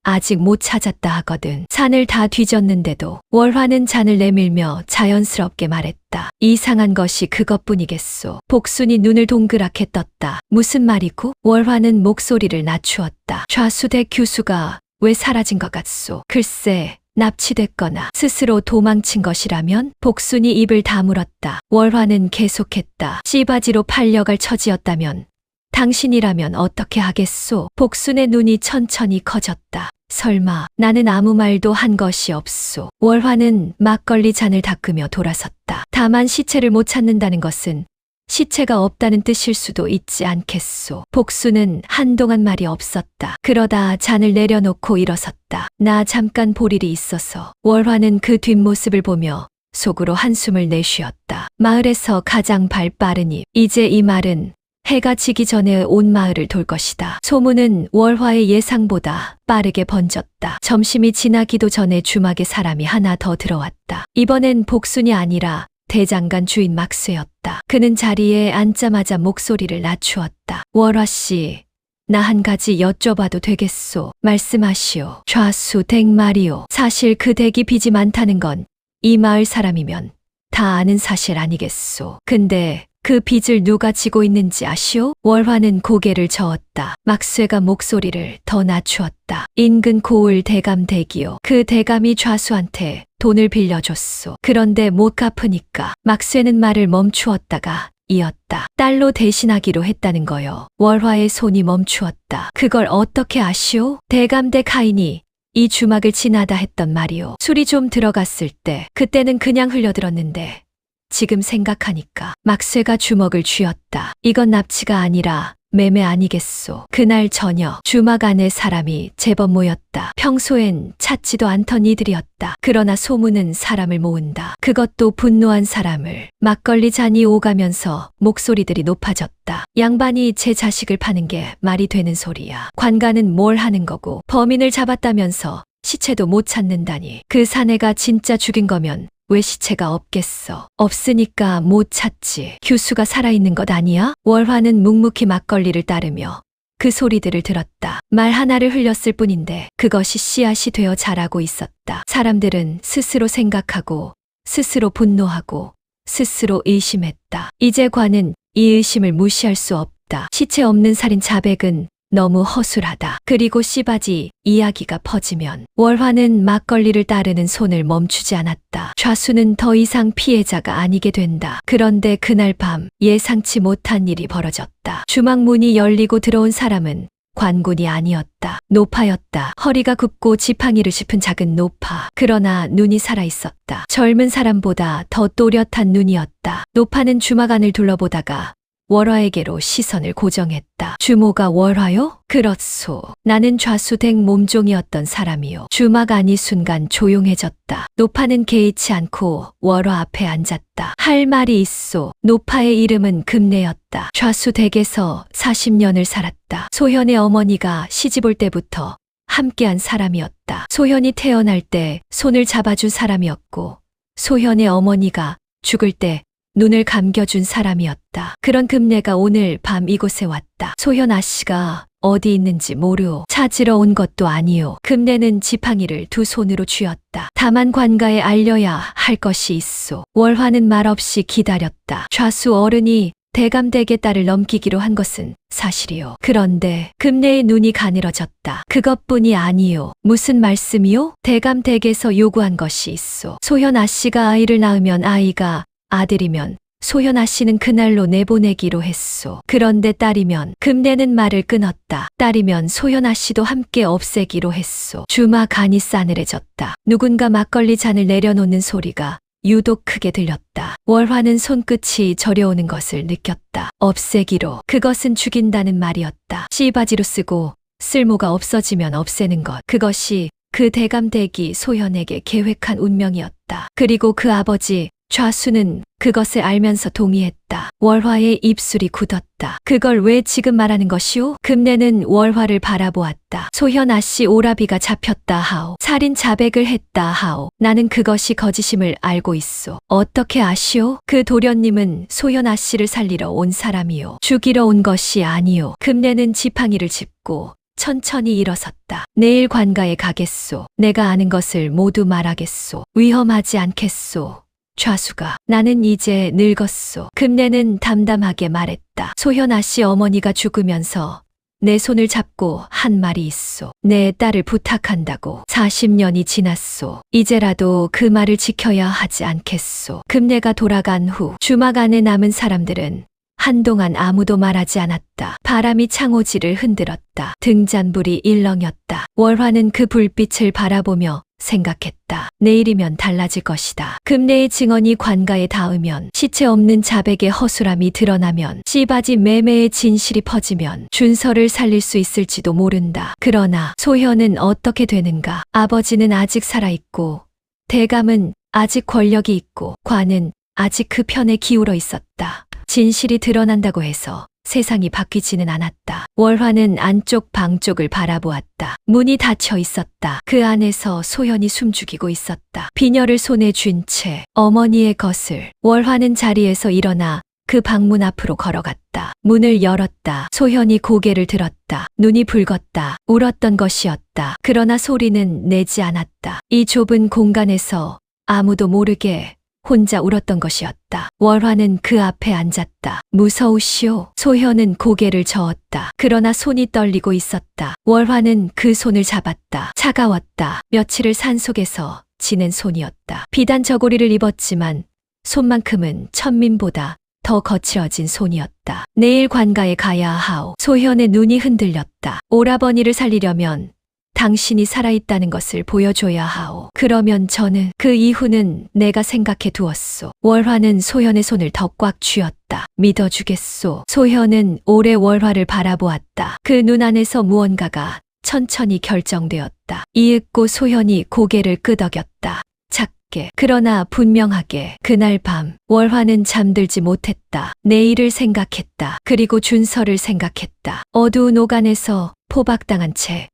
아직 못 찾았다 하거든. 산을 다 뒤졌는데도. 월화는 잔을 내밀며 자연스럽게 말했다. 이상한 것이 그것뿐이겠소. 복순이 눈을 동그랗게 떴다. 무슨 말이고? 월화는 목소리를 낮추었다. 좌수대 교수가 왜 사라진 것 같소? 글쎄 납치됐거나 스스로 도망친 것이라면? 복순이 입을 다물었다. 월화는 계속했다. 씨바지로 팔려갈 처지였다면 당신이라면 어떻게 하겠소? 복순의 눈이 천천히 커졌다. 설마 나는 아무 말도 한 것이 없소. 월화는 막걸리 잔을 닦으며 돌아섰다. 다만 시체를 못 찾는다는 것은 시체가 없다는 뜻일 수도 있지 않겠소. 복순은 한동안 말이 없었다. 그러다 잔을 내려놓고 일어섰다. 나 잠깐 볼 일이 있어서. 월화는 그 뒷모습을 보며 속으로 한숨을 내쉬었다. 마을에서 가장 발 빠른 입. 이제 이 말은 해가 지기 전에 온 마을을 돌 것이다. 소문은 월화의 예상보다 빠르게 번졌다. 점심이 지나기도 전에 주막에 사람이 하나 더 들어왔다. 이번엔 복순이 아니라 대장간 주인 막쇠였다. 그는 자리에 앉자마자 목소리를 낮추었다. 월화 씨, 나 한 가지 여쭤봐도 되겠소? 말씀하시오. 좌수 댁 말이오. 사실 그 댁이 빚이 많다는 건 이 마을 사람이면 다 아는 사실 아니겠소. 근데 그 빚을 누가 지고 있는지 아시오? 월화는 고개를 저었다. 막쇠가 목소리를 더 낮추었다. 인근 고을 대감 댁이요. 그 대감이 좌수한테 돈을 빌려줬소. 그런데 못 갚으니까. 막쇠는 말을 멈추었다가 이었다. 딸로 대신하기로 했다는 거요. 월화의 손이 멈추었다. 그걸 어떻게 아시오? 대감 댁 하인이 이 주막을 지나다 했던 말이요. 술이 좀 들어갔을 때 그때는 그냥 흘려들었는데 지금 생각하니까. 막쇠가 주먹을 쥐었다. 이건 납치가 아니라 매매 아니겠소. 그날 저녁 주막 안에 사람이 제법 모였다. 평소엔 찾지도 않던 이들이었다. 그러나 소문은 사람을 모은다. 그것도 분노한 사람을. 막걸리 잔이 오가면서 목소리들이 높아졌다. 양반이 제 자식을 파는 게 말이 되는 소리야. 관가는 뭘 하는 거고. 범인을 잡았다면서 시체도 못 찾는다니. 그 사내가 진짜 죽인 거면 왜 시체가 없겠어? 없으니까 못 찾지. 규수가 살아있는 것 아니야? 월화는 묵묵히 막걸리를 따르며 그 소리들을 들었다. 말 하나를 흘렸을 뿐인데 그것이 씨앗이 되어 자라고 있었다. 사람들은 스스로 생각하고 스스로 분노하고 스스로 의심했다. 이제 관은 이 의심을 무시할 수 없다. 시체 없는 살인 자백은 너무 허술하다. 그리고 씨바지 이야기가 퍼지면 월화는 막걸리를 따르는 손을 멈추지 않았다. 좌수는 더 이상 피해자가 아니게 된다. 그런데 그날 밤 예상치 못한 일이 벌어졌다. 주막 문이 열리고 들어온 사람은 관군이 아니었다. 노파였다. 허리가 굽고 지팡이를 짚은 작은 노파. 그러나 눈이 살아있었다. 젊은 사람보다 더 또렷한 눈이었다. 노파는 주막 안을 둘러보다가 월화에게로 시선을 고정했다. 주모가 월화요? 그렇소. 나는 좌수댁 몸종이었던 사람이요. 주막 안이 순간 조용해졌다. 노파는 개의치 않고 월화 앞에 앉았다. 할 말이 있소. 노파의 이름은 금내였다. 좌수댁에서 40년을 살았다. 소현의 어머니가 시집 올 때부터 함께한 사람이었다. 소현이 태어날 때 손을 잡아준 사람이었고 소현의 어머니가 죽을 때 눈을 감겨준 사람이었다. 그런 금내가 오늘 밤 이곳에 왔다. 소현 아씨가 어디 있는지 모르오. 찾으러 온 것도 아니오. 금내는 지팡이를 두 손으로 쥐었다. 다만 관가에 알려야 할 것이 있소. 월화는 말없이 기다렸다. 좌수 어른이 대감댁의 딸을 넘기기로 한 것은 사실이요. 그런데 금내의 눈이 가늘어졌다. 그것뿐이 아니요. 무슨 말씀이요? 대감댁에서 요구한 것이 있소. 소현 아씨가 아이를 낳으면 아이가 아들이면 소현 아씨는 그날로 내보내기로 했소. 그런데 딸이면 금내는 말을 끊었다. 딸이면 소현 아씨도 함께 없애기로 했소. 주막 안이 싸늘해졌다. 누군가 막걸리 잔을 내려놓는 소리가 유독 크게 들렸다. 월화는 손끝이 저려오는 것을 느꼈다. 없애기로. 그것은 죽인다는 말이었다. 씨바지로 쓰고 쓸모가 없어지면 없애는 것. 그것이 그 대감댁이 소현에게 계획한 운명이었다. 그리고 그 아버지 좌수는 그것을 알면서 동의했다. 월화의 입술이 굳었다. 그걸 왜 지금 말하는 것이오? 금내는 월화를 바라보았다. 소현 아씨 오라비가 잡혔다 하오. 살인 자백을 했다 하오. 나는 그것이 거짓임을 알고 있소. 어떻게 아시오? 그 도련님은 소현 아씨를 살리러 온 사람이오. 죽이러 온 것이 아니오. 금내는 지팡이를 짚고 천천히 일어섰다. 내일 관가에 가겠소. 내가 아는 것을 모두 말하겠소. 위험하지 않겠소. 좌수가. 나는 이제 늙었소. 금내는 담담하게 말했다. 소현 아씨 어머니가 죽으면서 내 손을 잡고 한 말이 있소. 내 딸을 부탁한다고. 40년이 지났소. 이제라도 그 말을 지켜야 하지 않겠소. 금내가 돌아간 후 주막 안에 남은 사람들은 한동안 아무도 말하지 않았다. 바람이 창호지를 흔들었다. 등잔불이 일렁였다. 월화는 그 불빛을 바라보며 생각했다. 내일이면 달라질 것이다. 금내의 증언이 관가에 닿으면, 시체 없는 자백의 허술함이 드러나면, 씨바지 매매의 진실이 퍼지면 준서를 살릴 수 있을지도 모른다. 그러나 소현은 어떻게 되는가? 아버지는 아직 살아있고 대감은 아직 권력이 있고 관은 아직 그 편에 기울어 있었다. 진실이 드러난다고 해서 세상이 바뀌지는 않았다. 월화는 안쪽 방 쪽을 바라보았다. 문이 닫혀 있었다. 그 안에서 소현이 숨죽이고 있었다. 비녀를 손에 쥔 채 어머니의 것을. 월화는 자리에서 일어나 그 방문 앞으로 걸어갔다. 문을 열었다. 소현이 고개를 들었다. 눈이 붉었다. 울었던 것이었다. 그러나 소리는 내지 않았다. 이 좁은 공간에서 아무도 모르게 혼자 울었던 것이었다. 월화는 그 앞에 앉았다. 무서우시오. 소현은 고개를 저었다. 그러나 손이 떨리고 있었다. 월화는 그 손을 잡았다. 차가웠다. 며칠을 산속에서 지낸 손이었다. 비단 저고리를 입었지만 손만큼은 천민보다 더 거칠어진 손이었다. 내일 관가에 가야 하오. 소현의 눈이 흔들렸다. 오라버니를 살리려면 당신이 살아있다는 것을 보여줘야 하오. 그러면 저는, 그 이후는 내가 생각해 두었소. 월화는 소현의 손을 더 꽉 쥐었다. 믿어주겠소. 소현은 오래 월화를 바라보았다. 그 눈 안에서 무언가가 천천히 결정되었다. 이윽고 소현이 고개를 끄덕였다. 작게, 그러나 분명하게. 그날 밤 월화는 잠들지 못했다. 내일을 생각했다. 그리고 준서를 생각했다. 어두운 오간에서 포박당한 채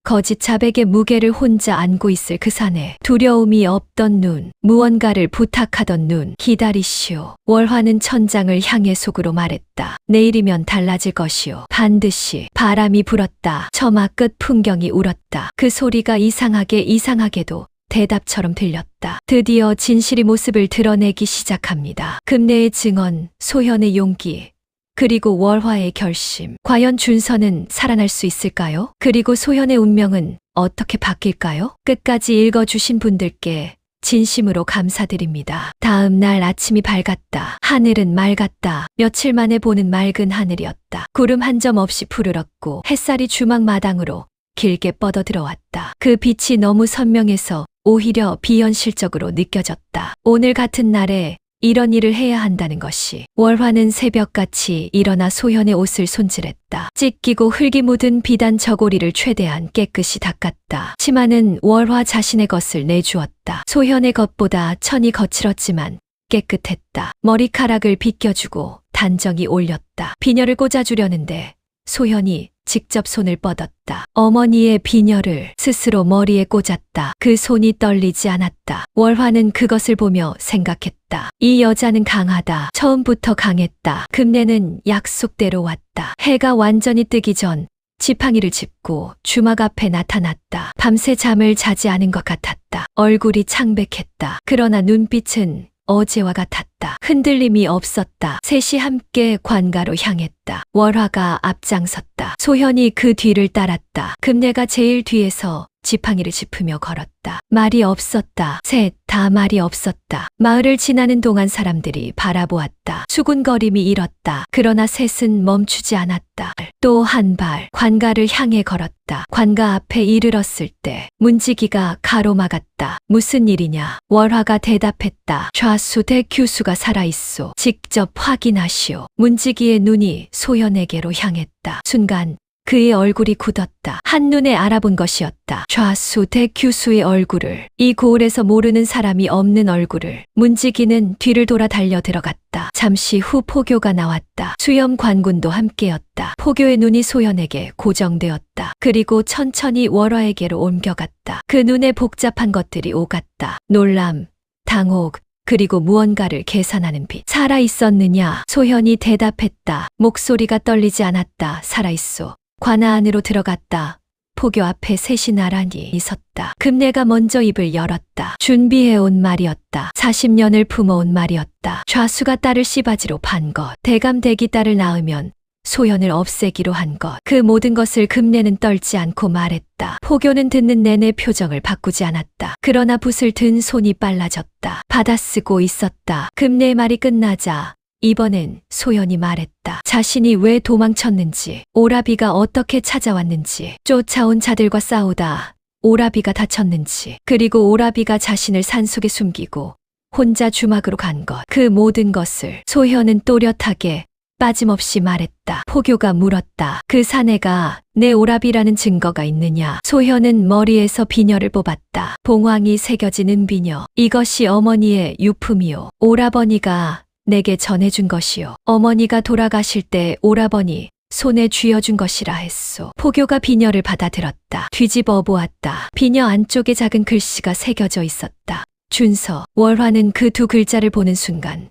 거짓 자백의 무게를 혼자 안고 있을 그 산에 두려움이 없던 눈, 무언가를 부탁하던 눈. 기다리시오. 월화는 천장을 향해 속으로 말했다. 내일이면 달라질 것이오. 반드시. 바람이 불었다. 처마 끝 풍경이 울었다. 그 소리가 이상하게도 대답처럼 들렸다. 드디어 진실이 모습을 드러내기 시작합니다. 금내의 증언, 소현의 용기, 그리고 월화의 결심. 과연 준서는 살아날 수 있을까요? 그리고 소현의 운명은 어떻게 바뀔까요? 끝까지 읽어주신 분들께 진심으로 감사드립니다. 다음 날 아침이 밝았다. 하늘은 맑았다. 며칠 만에 보는 맑은 하늘이었다. 구름 한 점 없이 푸르렀고 햇살이 주막 마당으로 길게 뻗어 들어왔다. 그 빛이 너무 선명해서 오히려 비현실적으로 느껴졌다. 오늘 같은 날에 이런 일을 해야 한다는 것이. 월화는 새벽같이 일어나 소현의 옷을 손질했다. 찢기고 흙이 묻은 비단 저고리를 최대한 깨끗이 닦았다. 치마는 월화 자신의 것을 내주었다. 소현의 것보다 천이 거칠었지만 깨끗했다. 머리카락을 빗겨주고 단정히 올렸다. 비녀를 꽂아주려는데 소현이 직접 손을 뻗었다. 어머니의 비녀를 스스로 머리에 꽂았다. 그 손이 떨리지 않았다. 월화는 그것을 보며 생각했다. 이 여자는 강하다. 처음부터 강했다. 금내는 약속대로 왔다. 해가 완전히 뜨기 전 지팡이를 짚고 주막 앞에 나타났다. 밤새 잠을 자지 않은 것 같았다. 얼굴이 창백했다. 그러나 눈빛은 어제와 같았다. 흔들림이 없었다. 셋이 함께 관가로 향했다. 월화가 앞장섰다. 소현이 그 뒤를 따랐다. 금내가 제일 뒤에서 지팡이를 짚으며 걸었다. 말이 없었다. 셋 다 말이 없었다. 마을을 지나는 동안 사람들이 바라보았다. 수군거림이 일었다. 그러나 셋은 멈추지 않았다. 또 한 발 관가를 향해 걸었다. 관가 앞에 이르렀을 때 문지기가 가로막았다. 무슨 일이냐? 월화가 대답했다. 좌수 대규수가 살아있소. 직접 확인하시오. 문지기의 눈이 소현에게로 향했다. 순간 그의 얼굴이 굳었다. 한눈에 알아본 것이었다. 좌수 대규수의 얼굴을. 이 고을에서 모르는 사람이 없는 얼굴을. 문지기는 뒤를 돌아 달려 들어갔다. 잠시 후 포교가 나왔다. 수염 관군도 함께였다. 포교의 눈이 소현에게 고정되었다. 그리고 천천히 월화에게로 옮겨갔다. 그 눈에 복잡한 것들이 오갔다. 놀람, 당혹, 그리고 무언가를 계산하는 빛. 살아있었느냐? 소현이 대답했다. 목소리가 떨리지 않았다. 살아있소. 관아 안으로 들어갔다. 포교 앞에 셋이 나란히 섰다. 금내가 먼저 입을 열었다. 준비해온 말이었다. 40년을 품어온 말이었다. 좌수가 딸을 씨바지로 판 것. 대감대기 딸을 낳으면 소현을 없애기로 한 것. 그 모든 것을 금내는 떨지 않고 말했다. 포교는 듣는 내내 표정을 바꾸지 않았다. 그러나 붓을 든 손이 빨라졌다. 받아쓰고 있었다. 금내의 말이 끝나자 이번엔 소현이 말했다. 자신이 왜 도망쳤는지, 오라비가 어떻게 찾아왔는지, 쫓아온 자들과 싸우다 오라비가 다쳤는지, 그리고 오라비가 자신을 산속에 숨기고 혼자 주막으로 간 것. 그 모든 것을 소현은 또렷하게 빠짐없이 말했다. 포교가 물었다. 그 사내가 내 오라비라는 증거가 있느냐? 소현은 머리에서 비녀를 뽑았다. 봉황이 새겨진 은비녀. 이것이 어머니의 유품이요. 오라버니가 내게 전해준 것이요. 어머니가 돌아가실 때 오라버니 손에 쥐어준 것이라 했소. 포교가 비녀를 받아들었다. 뒤집어 보았다. 비녀 안쪽에 작은 글씨가 새겨져 있었다. 준서. 월화는 그 두 글자를 보는 순간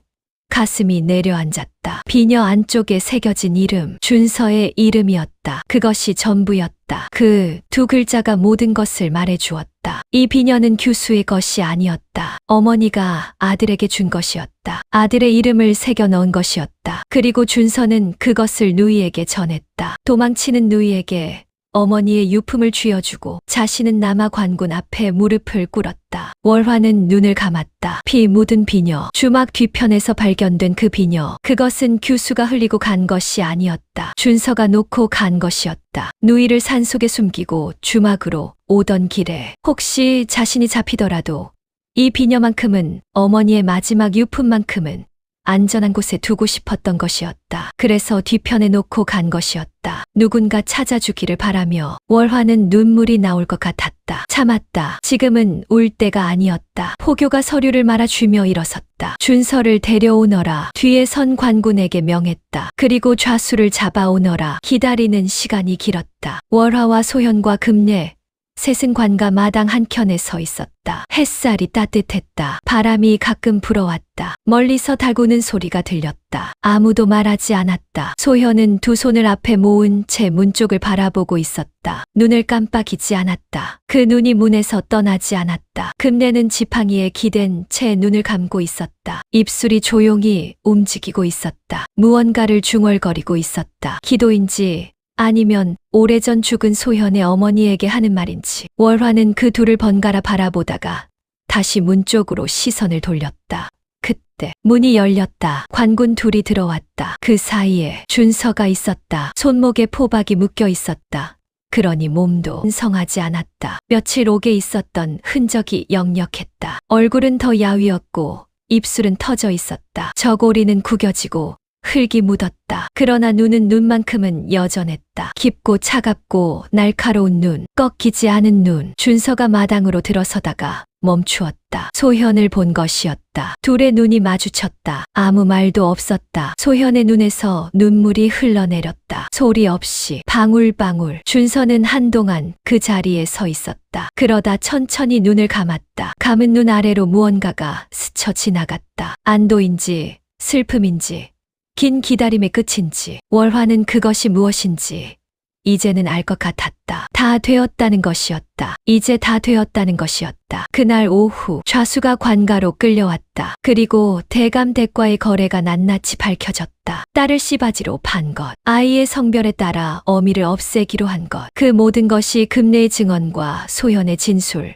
가슴이 내려앉았다. 비녀 안쪽에 새겨진 이름, 준서의 이름이었다. 그것이 전부였다. 그 두 글자가 모든 것을 말해주었다. 이 비녀는 규수의 것이 아니었다. 어머니가 아들에게 준 것이었다. 아들의 이름을 새겨 넣은 것이었다. 그리고 준서는 그것을 누이에게 전했다. 도망치는 누이에게 어머니의 유품을 쥐어주고 자신은 남아 관군 앞에 무릎을 꿇었다. 월화는 눈을 감았다. 피 묻은 비녀, 주막 뒤편에서 발견된 그 비녀, 그것은 규수가 흘리고 간 것이 아니었다. 준서가 놓고 간 것이었다. 누이를 산속에 숨기고 주막으로 오던 길에 혹시 자신이 잡히더라도 이 비녀만큼은, 어머니의 마지막 유품만큼은 안전한 곳에 두고 싶었던 것이었다. 그래서 뒤편에 놓고 간 것이었다. 누군가 찾아주기를 바라며 월화는 눈물이 나올 것 같았다. 참았다. 지금은 울 때가 아니었다. 포교가 서류를 말아주며 일어섰다. 준서를 데려오너라. 뒤에 선 관군에게 명했다. 그리고 좌수를 잡아오너라. 기다리는 시간이 길었다. 월화와 소현과 금내, 셋은 관가 마당 한켠에 서 있었다. 햇살이 따뜻했다. 바람이 가끔 불어왔다. 멀리서 달구는 소리가 들렸다. 아무도 말하지 않았다. 소현은 두 손을 앞에 모은 채 문 쪽을 바라보고 있었다. 눈을 깜빡이지 않았다. 그 눈이 문에서 떠나지 않았다. 금내는 지팡이에 기댄 채 눈을 감고 있었다. 입술이 조용히 움직이고 있었다. 무언가를 중얼거리고 있었다. 기도인지 아니면 오래전 죽은 소현의 어머니에게 하는 말인지. 월화는 그 둘을 번갈아 바라보다가 다시 문 쪽으로 시선을 돌렸다. 그때 문이 열렸다. 관군 둘이 들어왔다. 그 사이에 준서가 있었다. 손목에 포박이 묶여 있었다. 그러니 몸도 성하지 않았다. 며칠 옥에 있었던 흔적이 역력했다. 얼굴은 더 야위었고 입술은 터져 있었다. 저고리는 구겨지고 흙이 묻었다. 그러나 눈은 눈만큼은 여전했다. 깊고 차갑고 날카로운 눈, 꺾이지 않은 눈. 준서가 마당으로 들어서다가 멈추었다. 소현을 본 것이었다. 둘의 눈이 마주쳤다. 아무 말도 없었다. 소현의 눈에서 눈물이 흘러내렸다. 소리 없이 방울방울. 준서는 한동안 그 자리에 서 있었다. 그러다 천천히 눈을 감았다. 감은 눈 아래로 무언가가 스쳐 지나갔다. 안도인지 슬픔인지 긴 기다림의 끝인지 월화는 그것이 무엇인지 이제는 알 것 같았다. 다 되었다는 것이었다. 이제 다 되었다는 것이었다. 그날 오후 좌수가 관가로 끌려왔다. 그리고 대감대과의 거래가 낱낱이 밝혀졌다. 딸을 씨바지로 판 것, 아이의 성별에 따라 어미를 없애기로 한 것, 그 모든 것이 금내의 증언과 소현의 진술,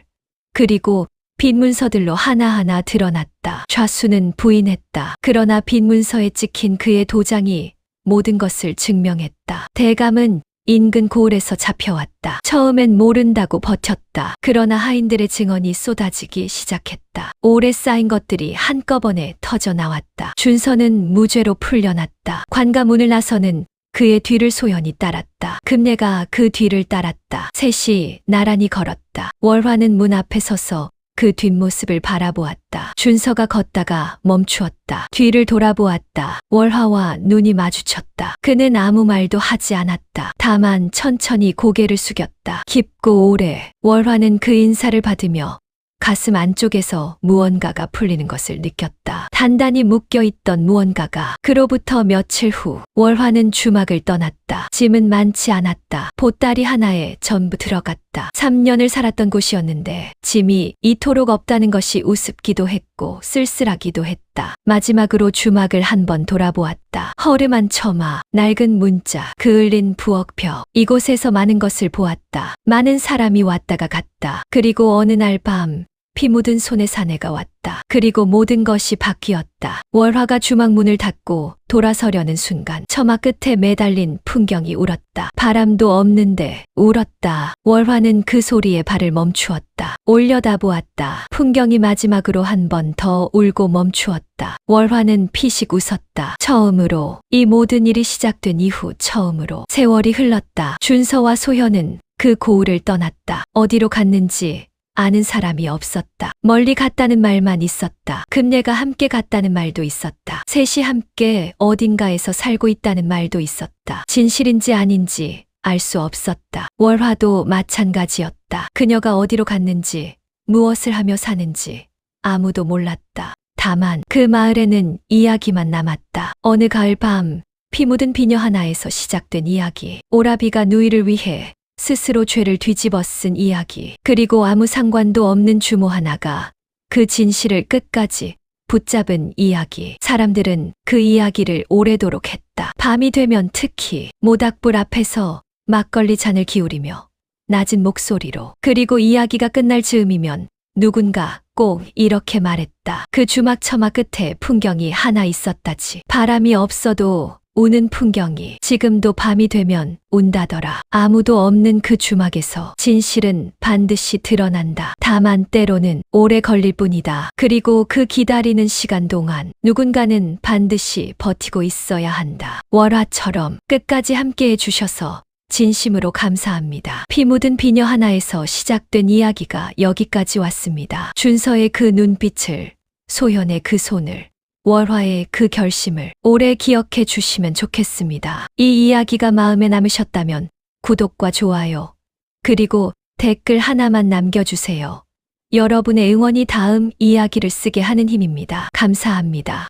그리고 빈 문서들로 하나하나 드러났다. 좌수는 부인했다. 그러나 빈 문서에 찍힌 그의 도장이 모든 것을 증명했다. 대감은 인근 고을에서 잡혀왔다. 처음엔 모른다고 버텼다. 그러나 하인들의 증언이 쏟아지기 시작했다. 오래 쌓인 것들이 한꺼번에 터져 나왔다. 준서는 무죄로 풀려났다. 관가 문을 나서는 그의 뒤를 소현이 따랐다. 금내가 그 뒤를 따랐다. 셋이 나란히 걸었다. 월화는 문 앞에 서서 그 뒷모습을 바라보았다. 준서가 걷다가 멈추었다. 뒤를 돌아보았다. 월화와 눈이 마주쳤다. 그는 아무 말도 하지 않았다. 다만 천천히 고개를 숙였다. 깊고 오래. 월화는 그 인사를 받으며 가슴 안쪽에서 무언가가 풀리는 것을 느꼈다. 단단히 묶여있던 무언가가. 그로부터 며칠 후 월화는 주막을 떠났다. 짐은 많지 않았다. 보따리 하나에 전부 들어갔다. 3년을 살았던 곳이었는데 짐이 이토록 없다는 것이 우습기도 했고 쓸쓸하기도 했다. 마지막으로 주막을 한번 돌아보았다. 허름한 처마, 낡은 문자, 그을린 부엌벽. 이곳에서 많은 것을 보았다. 많은 사람이 왔다가 갔다. 그리고 어느 날 밤 피 묻은 손에 사내가 왔다. 그리고 모든 것이 바뀌었다. 월화가 주막 문을 닫고 돌아서려는 순간 처마 끝에 매달린 풍경이 울었다. 바람도 없는데 울었다. 월화는 그 소리에 발을 멈추었다. 올려다보았다. 풍경이 마지막으로 한 번 더 울고 멈추었다. 월화는 피식 웃었다. 처음으로, 이 모든 일이 시작된 이후 처음으로 세월이 흘렀다. 준서와 소현은 그 고을을 떠났다. 어디로 갔는지 아는 사람이 없었다. 멀리 갔다는 말만 있었다. 금내가 함께 갔다는 말도 있었다. 셋이 함께 어딘가에서 살고 있다는 말도 있었다. 진실인지 아닌지 알 수 없었다. 월화도 마찬가지였다. 그녀가 어디로 갔는지, 무엇을 하며 사는지 아무도 몰랐다. 다만 그 마을에는 이야기만 남았다. 어느 가을 밤 피 묻은 비녀 하나에서 시작된 이야기. 오라비가 누이를 위해 스스로 죄를 뒤집어 쓴 이야기. 그리고 아무 상관도 없는 주모 하나가 그 진실을 끝까지 붙잡은 이야기. 사람들은 그 이야기를 오래도록 했다. 밤이 되면 특히 모닥불 앞에서 막걸리 잔을 기울이며 낮은 목소리로, 그리고 이야기가 끝날 즈음이면 누군가 꼭 이렇게 말했다. 그 주막 처마 끝에 풍경이 하나 있었다지. 바람이 없어도 우는 풍경이 지금도 밤이 되면 운다더라. 아무도 없는 그 주막에서 진실은 반드시 드러난다. 다만 때로는 오래 걸릴 뿐이다. 그리고 그 기다리는 시간 동안 누군가는 반드시 버티고 있어야 한다. 월화처럼 끝까지 함께해 주셔서 진심으로 감사합니다. 피 묻은 비녀 하나에서 시작된 이야기가 여기까지 왔습니다. 준서의 그 눈빛을, 소현의 그 손을, 월화의 그 결심을 오래 기억해 주시면 좋겠습니다. 이 이야기가 마음에 남으셨다면 구독과 좋아요, 그리고 댓글 하나만 남겨주세요. 여러분의 응원이 다음 이야기를 쓰게 하는 힘입니다. 감사합니다.